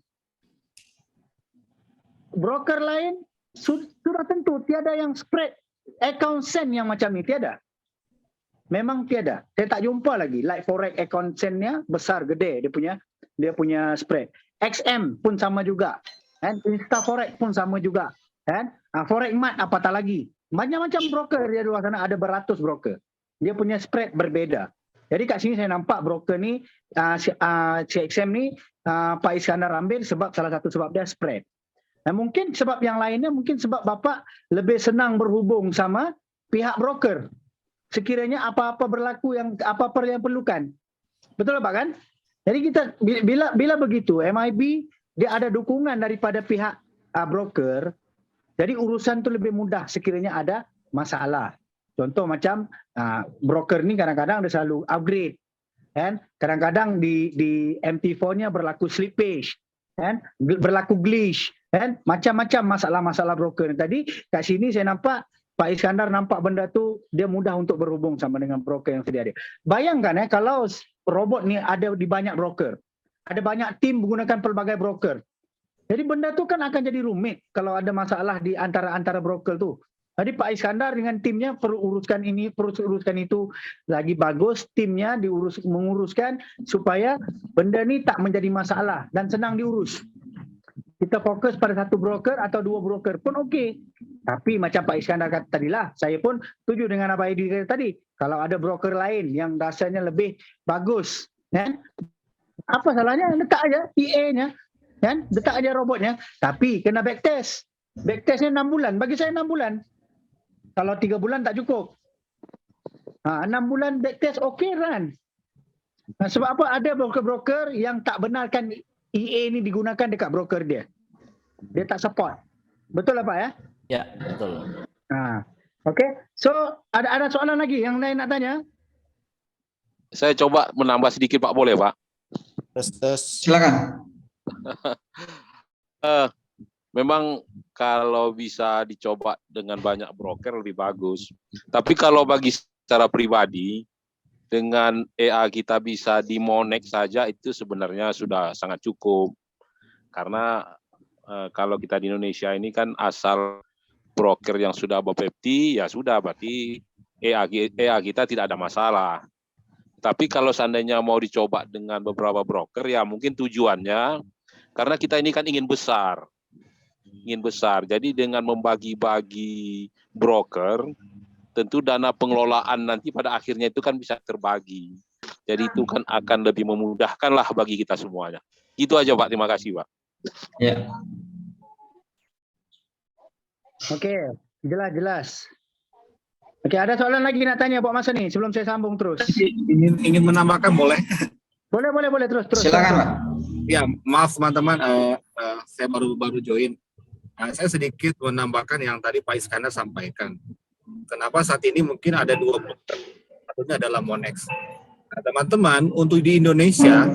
Speaker 4: Broker lain sudah tentu tiada yang spread account send yang macam ni, tiada. Memang tiada. Saya tak jumpa lagi. Like Forex account send-nya besar, gede dia punya spread. XM pun sama juga. Dan Insta Forex pun sama juga. Kan? Forex Mat apatah lagi. Macam-macam broker di luar sana, ada beratus broker. Dia punya spread berbeda. Jadi kat sini saya nampak broker ni, CXM ni, Pak Iskandar ambil sebab salah satu sebab dia spread. Nah, mungkin sebab yang lainnya, mungkin sebab Bapak lebih senang berhubung sama pihak broker. Sekiranya apa-apa berlaku apa-apa yang perlukan. Betul Pak kan? Jadi kita bila begitu, MIB dia ada dukungan daripada pihak broker. Jadi urusan itu lebih mudah sekiranya ada masalah. Contoh macam broker ni kadang-kadang dia selalu upgrade. kan? Kadang-kadang di MT4-nya berlaku slippage, kan? Berlaku glitch, kan? Macam-macam masalah-masalah broker. Tadi kat sini saya nampak Pak Iskandar nampak benda tu dia mudah untuk berhubung sama dengan broker yang sedia ada. Bayangkan kalau robot ni ada di banyak broker. Ada banyak tim menggunakan pelbagai broker. Jadi benda tu kan akan jadi rumit kalau ada masalah di antara broker tu. Jadi Pak Iskandar dengan timnya perlu uruskan ini, perlu uruskan itu. Lagi bagus timnya menguruskan supaya benda ni tak menjadi masalah dan senang diurus. Kita fokus pada satu broker atau dua broker pun okey. Tapi macam Pak Iskandar kata tadilah, saya pun setuju dengan apa yang dikata tadi. Kalau ada broker lain yang dasarnya lebih bagus, kan? Apa salahnya? Letak aja EA-nya, kan? Letak aja robotnya. Tapi kena backtest. Backtestnya 6 bulan. Bagi saya 6 bulan. Kalau 3 bulan tak cukup. 6 bulan backtest okey run. Sebab apa? Ada broker-broker yang tak benarkan EA ni digunakan dekat broker dia. Dia tak support. Betul lah Pak ya?
Speaker 3: Ya, betul.
Speaker 4: Okey. So, ada soalan lagi yang lain nak tanya?
Speaker 6: Saya coba menambah sedikit Pak, boleh Pak?
Speaker 1: Silakan.
Speaker 6: Memang kalau bisa dicoba dengan banyak broker lebih bagus. Tapi kalau bagi secara pribadi, dengan EA kita bisa di Monex saja itu sebenarnya sudah sangat cukup. Karena kalau kita di Indonesia ini kan asal broker yang sudah Bapepti, ya sudah berarti EA kita tidak ada masalah. Tapi kalau seandainya mau dicoba dengan beberapa broker, ya mungkin tujuannya, karena kita ini kan ingin besar. Jadi dengan membagi-bagi broker, tentu dana pengelolaan nanti pada akhirnya itu kan bisa terbagi. Jadi itu kan akan lebih memudahkan lah bagi kita semuanya. Gitu aja Pak, terima kasih Pak.
Speaker 1: Ya.
Speaker 4: Okey, jelas. Okey, ada soalan lagi nak tanya buat masa ni sebelum saya sambung terus.
Speaker 2: Ingin menambahkan boleh?
Speaker 4: Boleh terus.
Speaker 1: Silakan Pak.
Speaker 2: Ya, maaf teman-teman, saya baru join. Saya sedikit menambahkan yang tadi Pak Iskandar sampaikan. Kenapa saat ini mungkin ada 2 broker, satunya adalah Monex. Nah, teman-teman, untuk di Indonesia,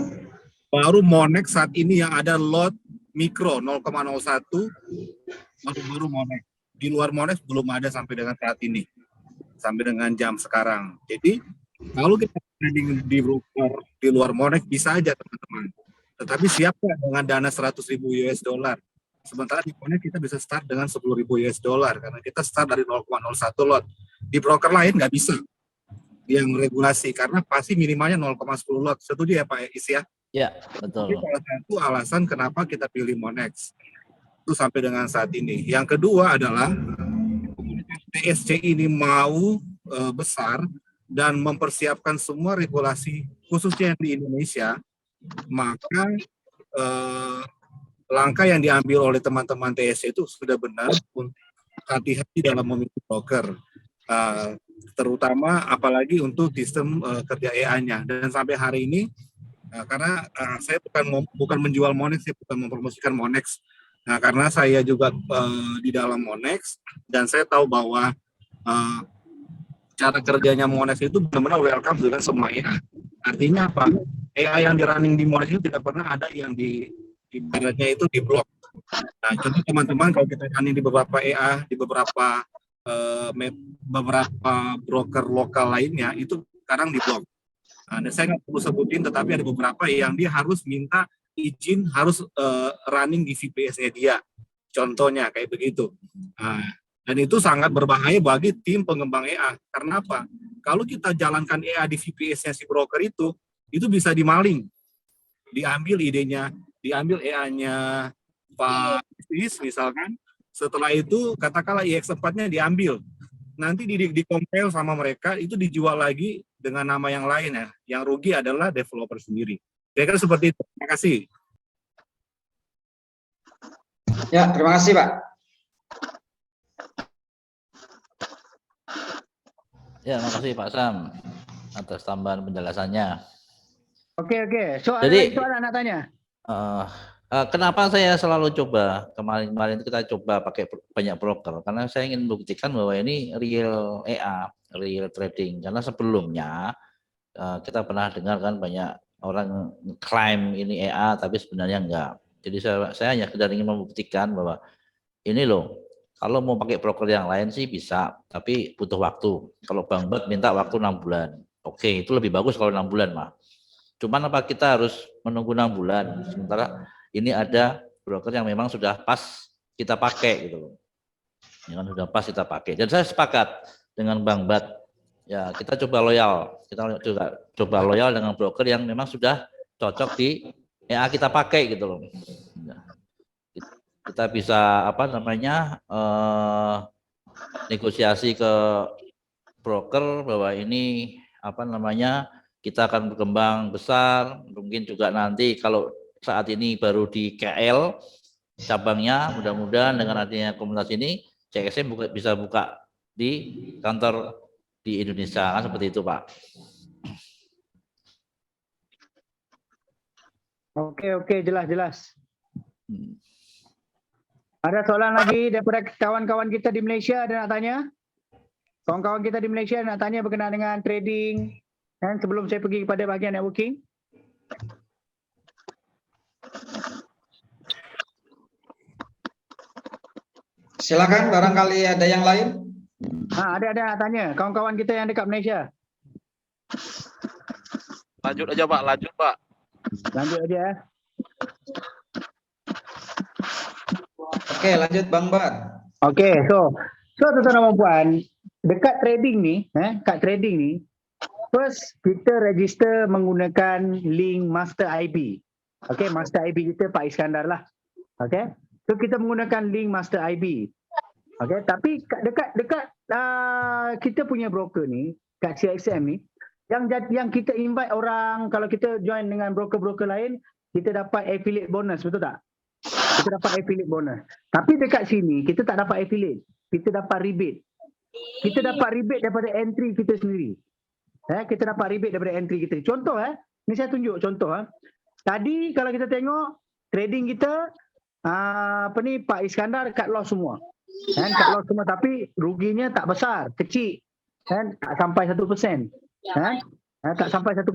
Speaker 2: baru Monex saat ini yang ada lot mikro 0,01, baru Monex. Di luar Monex belum ada sampai dengan saat ini, sampai dengan jam sekarang. Jadi, kalau kita trading di broker di luar Monex bisa aja teman-teman. Tetapi siapa dengan dana 100.000 US dollar? Sementara di Monex kita bisa start dengan 10.000 US dollar karena kita start dari 0,01 lot. Di broker lain nggak bisa yang regulasi karena pasti minimalnya 0,10 lot. Setuju ya Pak Is ya?
Speaker 3: Ya, betul.
Speaker 2: Jadi salah satu alasan kenapa kita pilih Monex itu sampai dengan saat ini. Yang kedua adalah TSC ini mau besar dan mempersiapkan semua regulasi khususnya di Indonesia, maka langkah yang diambil oleh teman-teman TSC itu sudah benar untuk hati-hati dalam memilih broker, terutama apalagi untuk sistem kerja EA-nya. Dan sampai hari ini, karena saya bukan menjual Monex, saya bukan mempromosikan Monex. Nah, karena saya juga di dalam Monex dan saya tahu bahwa cara kerjanya Monex itu benar-benar welcome dengan semua EA. Artinya apa? EA yang di running di Monex itu tidak pernah ada yang ibaratnya itu di blok. Nah, contoh teman-teman kalau kita running di beberapa EA, di beberapa broker lokal lainnya itu sekarang di blok. Nah, saya nggak perlu sebutin, tetapi ada beberapa yang dia harus minta izin, harus running di VPS-nya dia. Contohnya kayak begitu. Nah, dan itu sangat berbahaya bagi tim pengembang EA. Karena apa? Kalau kita jalankan EA di VPS-nya si broker itu bisa dimaling. Diambil idenya, diambil EA-nya Pak Is misalkan, setelah itu katakanlah IX4-nya diambil, nanti dikompil sama mereka, itu dijual lagi dengan nama yang lain ya, yang rugi adalah developer sendiri. Kira-kira seperti itu. Terima kasih.
Speaker 1: Ya, terima kasih Pak.
Speaker 3: Ya, terima kasih Pak Sam atas tambahan penjelasannya.
Speaker 4: Oke. So, ada
Speaker 3: Jadi,
Speaker 4: lagi soalan nak tanya?
Speaker 3: kenapa saya selalu coba kemarin kita coba pakai banyak broker karena saya ingin membuktikan bahwa ini real EA, real trading. Karena sebelumnya Kita pernah dengar kan banyak orang klaim ini EA tapi sebenarnya enggak. Jadi saya hanya sekedar ingin membuktikan bahwa ini loh, kalau mau pakai broker yang lain sih bisa, tapi butuh waktu. Kalau Bang Bud minta waktu 6 bulan. Oke, itu lebih bagus kalau 6 bulan, mah. Cuman apa kita harus menunggu 6 bulan? Sementara ini ada broker yang memang sudah pas kita pakai gitu loh. Yang sudah pas kita pakai. Dan saya sepakat dengan Bang Bud. Ya, kita coba loyal. Kita juga coba loyal dengan broker yang memang sudah cocok di EA kita pakai gitu loh. Kita bisa negosiasi ke broker bahwa ini kita akan berkembang besar. Mungkin juga nanti kalau saat ini baru di KL cabangnya, mudah-mudahan dengan adanya komunitas ini CXM bisa buka di kantor di Indonesia, kan seperti itu, Pak.
Speaker 4: Oke, jelas. Ada soalan lagi daripada kawan-kawan kita di Malaysia ada nak tanya? Kawan-kawan kita di Malaysia nak tanya berkenaan dengan trading, dan sebelum saya pergi kepada bahagian networking.
Speaker 1: Silakan, barangkali ada yang lain.
Speaker 4: Ada nak tanya, kawan-kawan kita yang dekat Malaysia.
Speaker 6: Lanjut aja Pak, lanjut Pak.
Speaker 4: Lanjut aja ya.
Speaker 1: Oke, lanjut Bang Bud.
Speaker 4: Oke, so tuan-tuan dan puan, dekat trading ni, first kita register menggunakan link master IB. Okey, master IB kita Pak Iskandar lah. Okey. So kita menggunakan link master IB. Okey, tapi dekat kita punya broker ni, kat CXM ni, yang kita invite orang, kalau kita join dengan broker-broker lain, kita dapat affiliate bonus, betul tak? Kita dapat affiliate bonus. Tapi dekat sini kita tak dapat affiliate, kita dapat rebate. Kita dapat rebate daripada entry kita sendiri. Kita dapat rebate daripada entry kita. Contoh ni saya tunjuk contoh. Tadi kalau kita tengok trading kita Pak Iskandar cut loss semua. Cut loss semua tapi ruginya tak besar, kecil. Tak sampai 1%. Tak sampai 1%.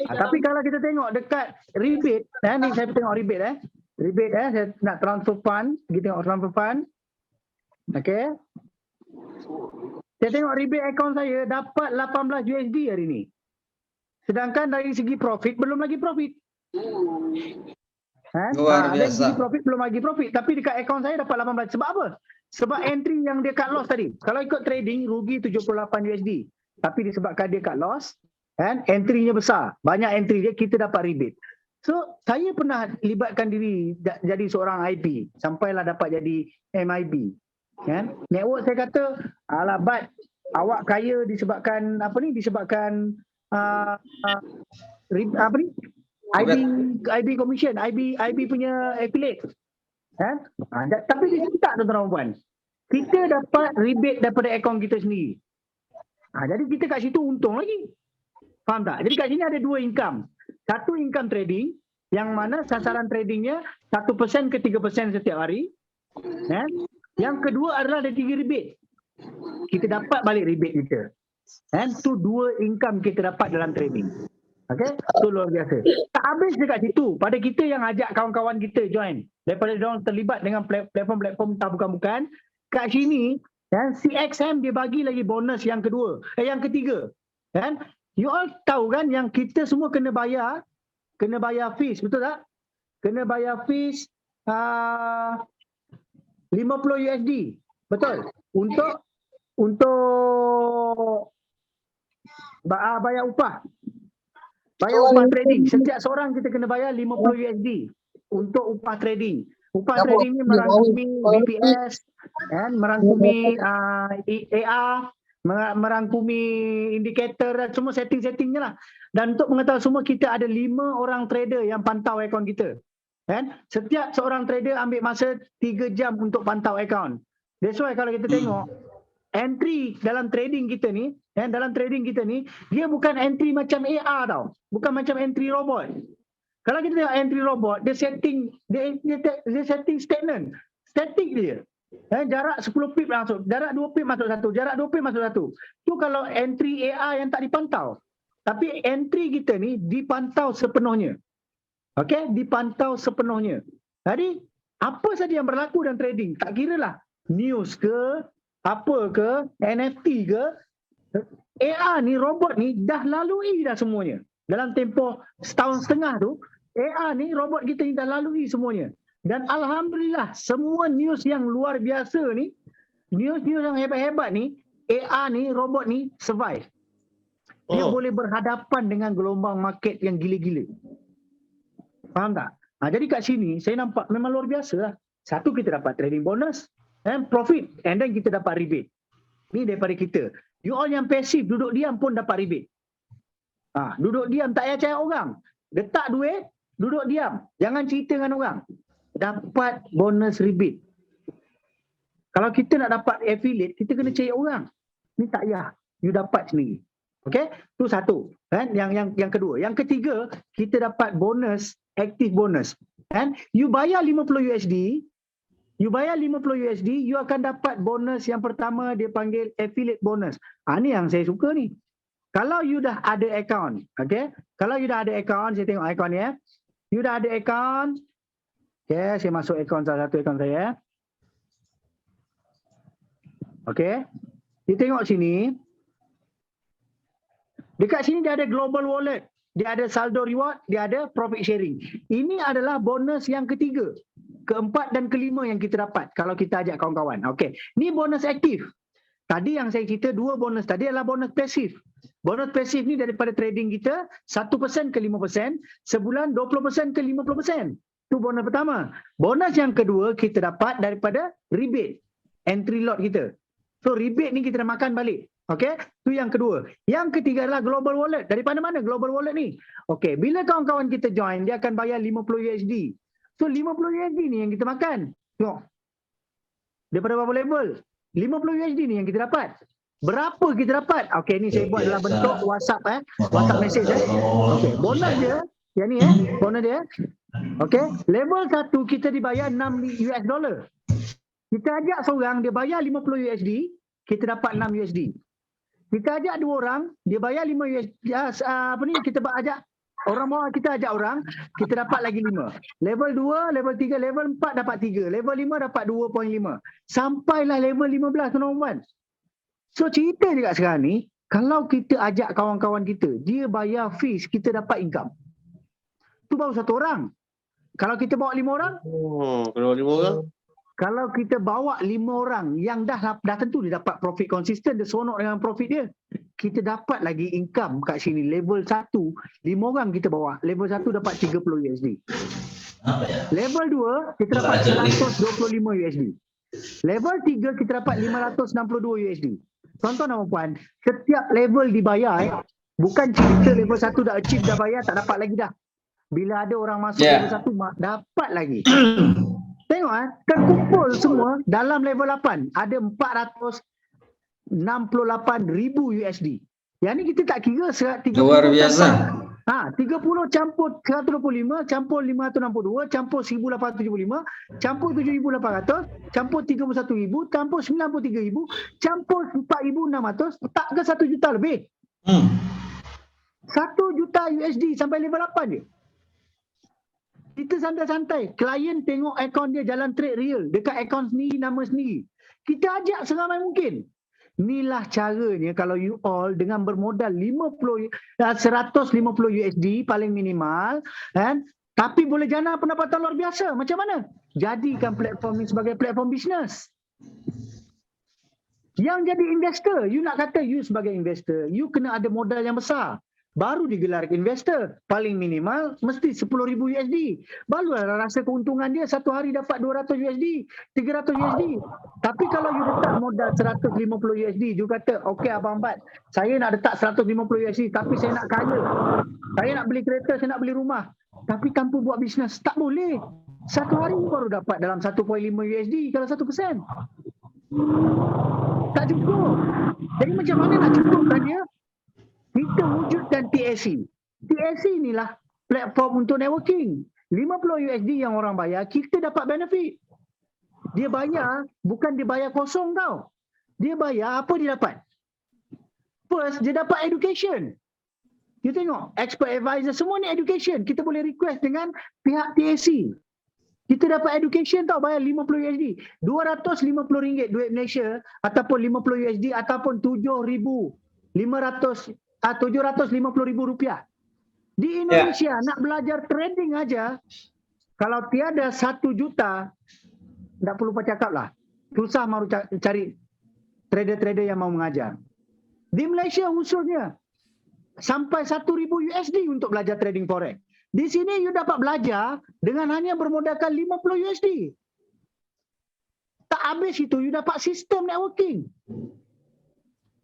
Speaker 4: Tapi kalau kita tengok dekat rebate, ni saya tengok rebate saya nak transfer fund, kita tengok transfer fund. Okey. Saya tengok rebate account saya dapat 18 USD hari ni. Sedangkan dari segi profit belum lagi profit.
Speaker 1: Luar
Speaker 4: dari
Speaker 1: biasa.
Speaker 4: segi profit belum lagi profit, tapi dekat account saya dapat 18. Sebab apa? Sebab entry yang dia cut loss tadi. Kalau ikut trading rugi 78 USD. Tapi disebabkan dia cut loss, entry-nya besar. Banyak entry dia, kita dapat rebate. So, saya pernah libatkan diri jadi seorang IP. Sampailah dapat jadi MIB. Network saya kata, alah Bud, awak kaya disebabkan disebabkan IB commission, IB punya affiliate. Tapi dia tak, tuan-tuan dan puan. Kita dapat rebate daripada akaun kita sendiri. Jadi kita kat situ untung lagi. Faham tak? Jadi kat sini ada dua income. Satu income trading, yang mana sasaran tradingnya 1% ke 3% setiap hari. Yang kedua adalah ada 3 rebate. Kita dapat balik rebate kita. Itu dua income kita dapat dalam trading. Okay? Itu luar biasa. Tak habis dekat situ. Pada kita yang ajak kawan-kawan kita join. Daripada diorang terlibat dengan platform-platform tak bukan-bukan. Kat sini, CXM dia bagi lagi bonus yang kedua. Yang ketiga. You all tahu kan yang kita semua kena bayar fees, betul tak? Kena bayar fees 50 USD. Betul? Untuk bayar upah. Bayar upah trading. Setiap seorang kita kena bayar 50 USD untuk upah trading. Upah trading ni merangkumi BPS, merangkumi AR, merangkumi indikator dan semua setting-settingnya lah. Dan untuk mengetahui semua, kita ada 5 orang trader yang pantau akaun kita. Setiap seorang trader ambil masa 3 jam untuk pantau akaun. That's why kalau kita tengok entry dalam trading kita ni, dia bukan entry macam AR tau. Bukan macam entry robot. Kalau kita tengok entry robot, dia setting stagnant. Static dia. Jarak 10 pip masuk, jarak 2 pip masuk satu, jarak 2 pip masuk satu. Tu kalau entry AR yang tak dipantau. Tapi entry kita ni dipantau sepenuhnya. Okey, dipantau sepenuhnya. Jadi, apa saja yang berlaku dalam trading, tak kiralah news ke, apa ke, NFT ke, AR ni, robot ni dah lalui dah semuanya. Dalam tempoh setahun setengah tu, AR ni, robot kita ni dah lalui semuanya. Dan Alhamdulillah, semua news yang luar biasa ni, news-news yang hebat-hebat ni, AR ni, robot ni survive. Dia boleh berhadapan dengan gelombang market yang gila-gila. Faham tak? Jadi kat sini, saya nampak memang luar biasa lah. Satu, kita dapat trading bonus, and profit, and then kita dapat rebate. Ni daripada kita. You all yang pasif, duduk diam pun dapat rebate. Duduk diam, tak payah cari orang. Letak duit, duduk diam. Jangan cerita dengan orang. Dapat bonus rebate. Kalau kita nak dapat affiliate, kita kena cari orang. Ni tak payah. You dapat sendiri. Okay? Itu satu. Kan? Yang kedua. Yang ketiga, kita dapat bonus, active bonus. Kan? You bayar 50 USD, you akan dapat bonus yang pertama, dia panggil affiliate bonus. Ni yang saya suka ni. Kalau you dah ada account, okay? Kalau you dah ada account, saya tengok account ni. You dah ada account. Okay, saya masuk account salah satu account saya. Okay. Kita tengok sini. Dekat sini dia ada global wallet. Dia ada saldo reward, dia ada profit sharing. Ini adalah bonus yang ketiga, keempat dan kelima yang kita dapat kalau kita ajak kawan-kawan. Okey, ni bonus aktif. Tadi yang saya cerita, dua bonus tadi adalah bonus pasif. Bonus pasif ni daripada trading kita 1% ke 5%, sebulan 20% ke 50%. Itu bonus pertama. Bonus yang kedua kita dapat daripada rebate, entry lot kita. So rebate ni kita dah makan balik. Okey, itu yang kedua. Yang ketiga adalah global wallet. Daripada mana global wallet ni? Okey, bila kawan-kawan kita join, dia akan bayar 50 USD. So 50 USD ni yang kita makan. Tengok. Daripada berapa level? 50 USD ni yang kita dapat. Berapa kita dapat? Okey, ni saya buat dalam bentuk WhatsApp WhatsApp message Okey, bonus dia, yang ni bonus dia. Okey, level 1 kita dibayar 6 US dollar. Kita ajak seorang dia bayar 50 USD, kita dapat 6 USD. Kita ajak dua orang, dia bayar 5 USD. Kita ajak orang bawah, kita ajak orang, kita dapat lagi 5. Level 2, level 3, level 4 dapat 3. Level 5 dapat 2.5. Sampailah level 15 tuan-tuan. So cerita je kat sekarang ni, kalau kita ajak kawan-kawan kita, dia bayar fees, kita dapat income. Tu baru satu orang. Kalau kita bawa 5 orang,
Speaker 7: Kalau 5 orang.
Speaker 4: Kalau kita bawa 5 orang yang dah tentu dia dapat profit konsisten, dia seronok dengan profit dia. Kita dapat lagi income kat sini. Level 1, 5 orang kita bawa. Level 1 dapat 30 USD. Level 2, kita dapat 125 USD. Level 3, kita dapat 562 USD. Tuan-tuan dan puan, setiap level dibayar, bukan cerita level 1 dah achieve, dah bayar, tak dapat lagi dah. Bila ada orang masuk level 1, dapat lagi. Tengok terkumpul semua dalam level 8 ada 468,000 USD. Yang ni kita tak kira 30
Speaker 7: Luar biasa.
Speaker 4: 30 campur 125 campur 562 campur 1875 campur 7800 campur 31,000 campur 93,000 campur 4,600 tak ke 1 juta lebih. 1 juta USD sampai level 8 je. Kita santai-santai. Klien tengok akaun dia jalan trade real. Dekat akaun sendiri, nama sendiri. Kita ajak seramai mungkin. Inilah caranya kalau you all dengan bermodal 150 USD paling minimal. Tapi boleh jana pendapatan luar biasa. Macam mana? Jadikan platform ini sebagai platform bisnes. Yang jadi investor, you nak kata you sebagai investor, you kena ada modal yang besar. Baru digelar investor. Paling minimal mesti 10,000 USD. Barulah rasa keuntungan dia satu hari dapat 200 USD, 300 USD. Tapi kalau you letak modal 150 USD, you kata, okey Abang Bat, saya nak letak 150 USD tapi saya nak kaya. Saya nak beli kereta, saya nak beli rumah. Tapi tanpa buat bisnes, tak boleh. Satu hari baru dapat dalam 1.5 USD kalau 1%. Tak cukup. Jadi macam mana nak cukupkan dia? Kita wujudkan TSC. TSC inilah platform untuk networking. 50 USD yang orang bayar, kita dapat benefit. Dia bayar, bukan dia bayar kosong tau. Dia bayar, apa dia dapat? First, dia dapat education. You tengok, expert advisor, semua ni education. Kita boleh request dengan pihak TAC. Kita dapat education tau, bayar 50 USD. RM250 duit Malaysia ataupun 50 USD ataupun RM750,000. Di Indonesia nak belajar trading aja, kalau tiada 1 juta, tak perlu cakap lah. Susah mahu cari trader-trader yang mau mengajar. Di Malaysia khususnya, sampai 1,000 USD untuk belajar trading forex. Di sini you dapat belajar dengan hanya bermodalkan 50 USD. Tak habis itu, you dapat sistem networking.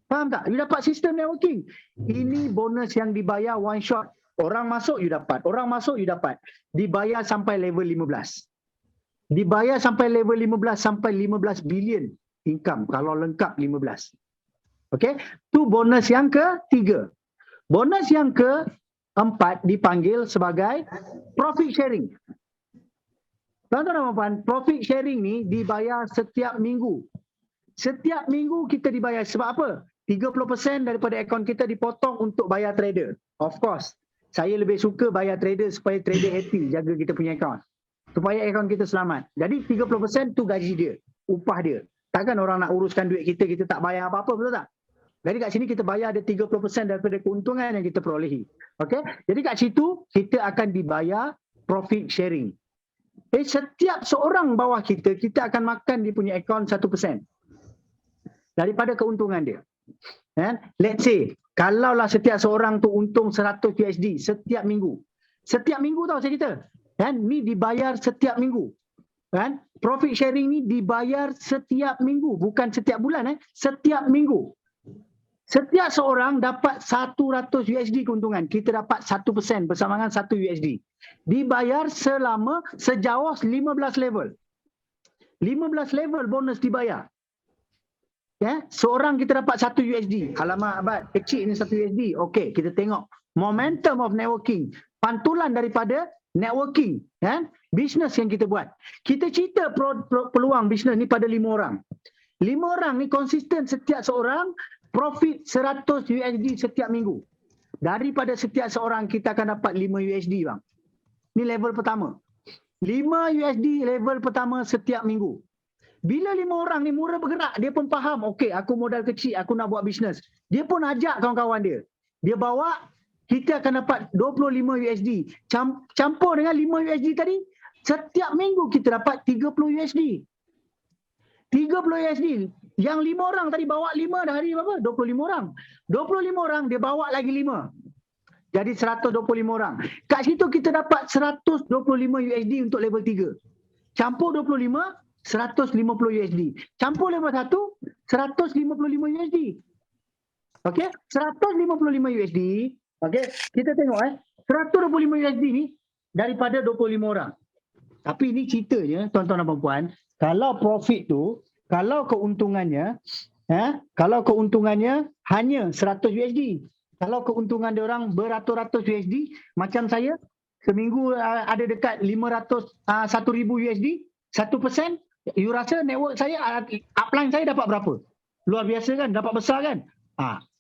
Speaker 4: Faham tak? You dapat sistem networking. Ini bonus yang dibayar one shot. Orang masuk, you dapat. Orang masuk, you dapat. Dibayar sampai level 15. Dibayar sampai level 15 sampai 15 bilion income. Kalau lengkap 15. Okey? Itu bonus yang ketiga. Bonus yang keempat dipanggil sebagai profit sharing. Tuan-tuan dan puan, profit sharing ni dibayar setiap minggu. Setiap minggu kita dibayar. Sebab apa? 30% daripada akaun kita dipotong untuk bayar trader. Of course, saya lebih suka bayar trader supaya trader happy jaga kita punya akaun. Supaya akaun kita selamat. Jadi 30% tu gaji dia, upah dia. Takkan orang nak uruskan duit kita, kita tak bayar apa-apa, betul tak? Jadi kat sini kita bayar ada 30% daripada keuntungan yang kita perolehi. Okey? Jadi kat situ kita akan dibayar profit sharing. Setiap seorang bawah kita, kita akan makan dia punya akaun 1% daripada keuntungan dia. Let's say, kalaulah setiap seorang tu untung 100 USD setiap minggu. Setiap minggu tau saya cerita. Ni dibayar setiap minggu. Profit sharing ni dibayar setiap minggu, bukan setiap bulan, setiap minggu. Setiap seorang dapat 100 USD keuntungan. Kita dapat 1% bersama dengan 1 USD. Dibayar selama sejauh 15 level. 15 level bonus dibayar. Seorang kita dapat 1 USD. Alamak abad, kecil ni 1 USD. Okey, kita tengok momentum of networking. Pantulan daripada networking. Bisnes yang kita buat. Kita cerita peluang bisnes ni pada 5 orang. 5 orang ni konsisten setiap seorang profit 100 USD setiap minggu. Daripada setiap seorang kita akan dapat 5 USD bang. Ni level pertama. 5 USD level pertama setiap minggu. Bila 5 orang ni mula bergerak, dia pun faham, okey aku modal kecil, aku nak buat bisnes. Dia pun ajak kawan-kawan dia. Dia bawa, kita akan dapat 25 USD. Campur dengan 5 USD tadi, setiap minggu kita dapat 30 USD. 30 USD. Yang 5 orang tadi bawa 5 dah hari berapa? 25 orang. 25 orang dia bawa lagi 5. Jadi 125 orang. Kat situ kita dapat 125 USD untuk level 3. Campur 25, 150 USD. Campur level 1, 155 USD. Okey? 155 USD. Okey? Kita tengok 125 USD ni daripada 25 orang. Tapi ini ceritanya tuan-tuan dan puan-puan, kalau profit tu, kalau keuntungannya hanya 100 USD. Kalau keuntungan dia orang beratus-ratus USD, macam saya seminggu ada dekat 1,000 USD, 1%, you rasa network saya, upline saya dapat berapa? Luar biasa kan? Dapat besar kan?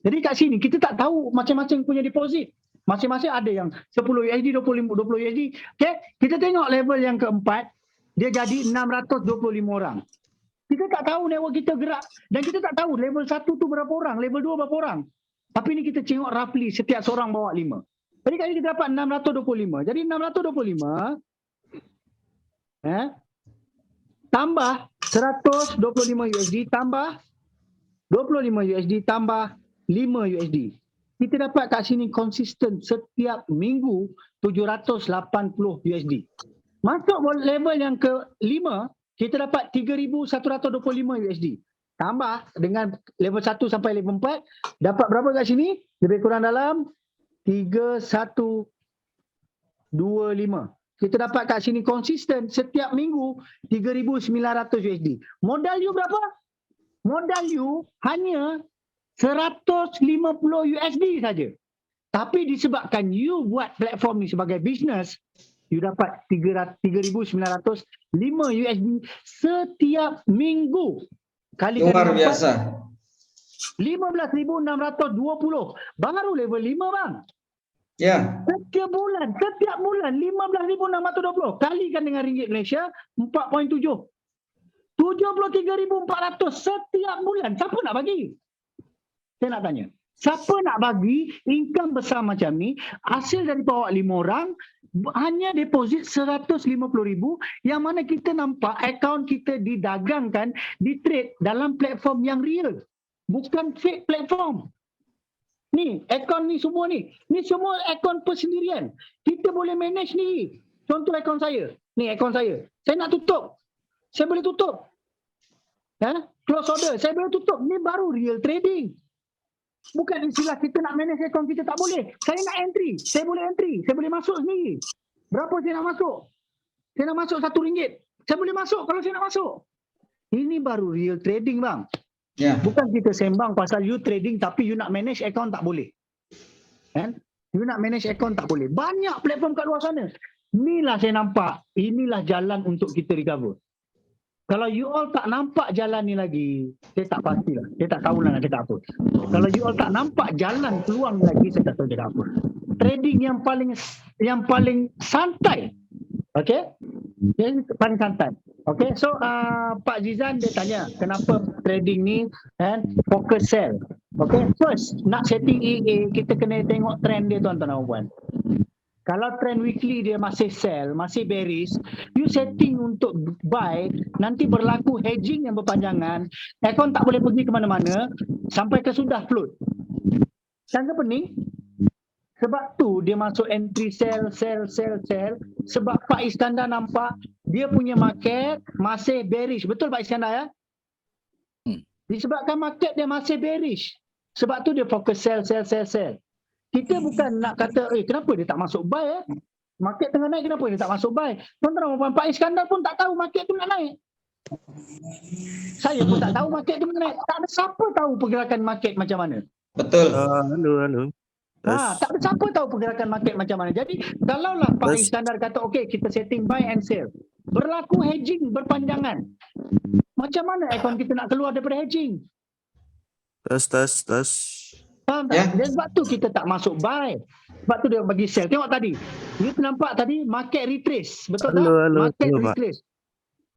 Speaker 4: Jadi kat sini kita tak tahu macam-macam punya deposit. Masing-masing ada yang 10 USD, 20 USD. Okay? Kita tengok level yang keempat, dia jadi 625 orang. Kita tak tahu network kita gerak. Dan kita tak tahu level 1 tu berapa orang, level 2 berapa orang. Tapi ni kita tengok roughly setiap seorang bawa 5. Jadi kali kita dapat 625. Jadi 625 tambah 125 USD tambah 25 USD tambah 5 USD. Kita dapat kat sini konsisten setiap minggu 780 USD. Masuk level yang ke-5, kita dapat 3,125 USD. Tambah dengan level 1 sampai level 4, dapat berapa kat sini? Lebih kurang dalam 3,125. Kita dapat kat sini konsisten setiap minggu 3,900 USD. Modal you berapa? Modal you hanya 150 USD saja. Tapi disebabkan you buat platform ni sebagai bisnes, you dapat 3,905 USD setiap minggu.
Speaker 1: Luar biasa.
Speaker 4: 15,620. Baru level 5 bang.
Speaker 1: Ya.
Speaker 4: Setiap bulan 15.620 kalikan dengan ringgit Malaysia 4.7. 73.400 setiap bulan. Siapa nak bagi? Saya nak tanya. Siapa nak bagi income besar macam ni, hasil dari bawa 5 orang, hanya deposit 150,000 yang mana kita nampak akaun kita didagangkan, di trade dalam platform yang real. Bukan fake platform. Ni, akaun ni semua ni. Ni semua akaun persendirian. Kita boleh manage ni. Contoh akaun saya. Ni akaun saya. Saya nak tutup. Saya boleh tutup. Close order. Saya boleh tutup. Ni baru real trading. Bukan istilah kita nak manage akaun kita tak boleh. Saya nak entry. Saya boleh entry. Saya boleh masuk sendiri. Berapa saya nak masuk? Saya nak masuk RM1. Saya boleh masuk kalau saya nak masuk. Ini baru real trading, bang.
Speaker 1: Ya.
Speaker 4: Bukan kita sembang pasal you trading tapi you nak manage account tak boleh. Kan? You nak manage account tak boleh. Banyak platform kat luar sana. Inilah saya nampak. Inilah jalan untuk kita recover. Kalau you all tak nampak jalan ni lagi, saya tak pastilah. Saya tak tahulah nak cakap apa. Kalau you all tak nampak jalan peluang lagi, saya tak tahu cakap apa. Trading yang paling santai. Okay? Yang paling santai. Okay, so Pak Zizan dia tanya kenapa trading ni focus sell. Okay, first nak setting EA kita kena tengok trend dia tuan-tuan dan puan. Kalau trend weekly dia masih sell, masih bearish, you setting untuk buy, nanti berlaku hedging yang berpanjangan, akaun tak boleh pergi ke mana-mana sampai ke sudah float. Sangat pening. Sebab tu dia masuk entry sell. Sebab Pak Iskandar nampak dia punya market masih bearish. Betul Pak Iskandar ya? Disebabkan market dia masih bearish. Sebab tu dia fokus sell. Kita bukan nak kata, kenapa dia tak masuk buy ya? Market tengah naik, kenapa dia tak masuk buy? Tuan-tuan, Pak Iskandar pun tak tahu market tu nak naik. Saya pun tak tahu market tu nak naik. Tak ada siapa tahu pergerakan market macam mana.
Speaker 1: Betul.
Speaker 7: Halo.
Speaker 4: Tak ada siapa tahu pergerakan market macam mana. Jadi kalaulah Pak Iskandar kata okey kita setting buy and sell. Berlaku hedging berpanjangan. Macam mana akaun kita nak keluar daripada hedging?
Speaker 7: Tes.
Speaker 4: Faham tak?
Speaker 1: Ya.
Speaker 4: Dan sebab tu kita tak masuk buy. Sebab tu dia bagi sell. Tengok tadi. You nampak tadi market retrace. Betul tak?
Speaker 7: Halo,
Speaker 4: Market
Speaker 7: Pak.
Speaker 4: retrace.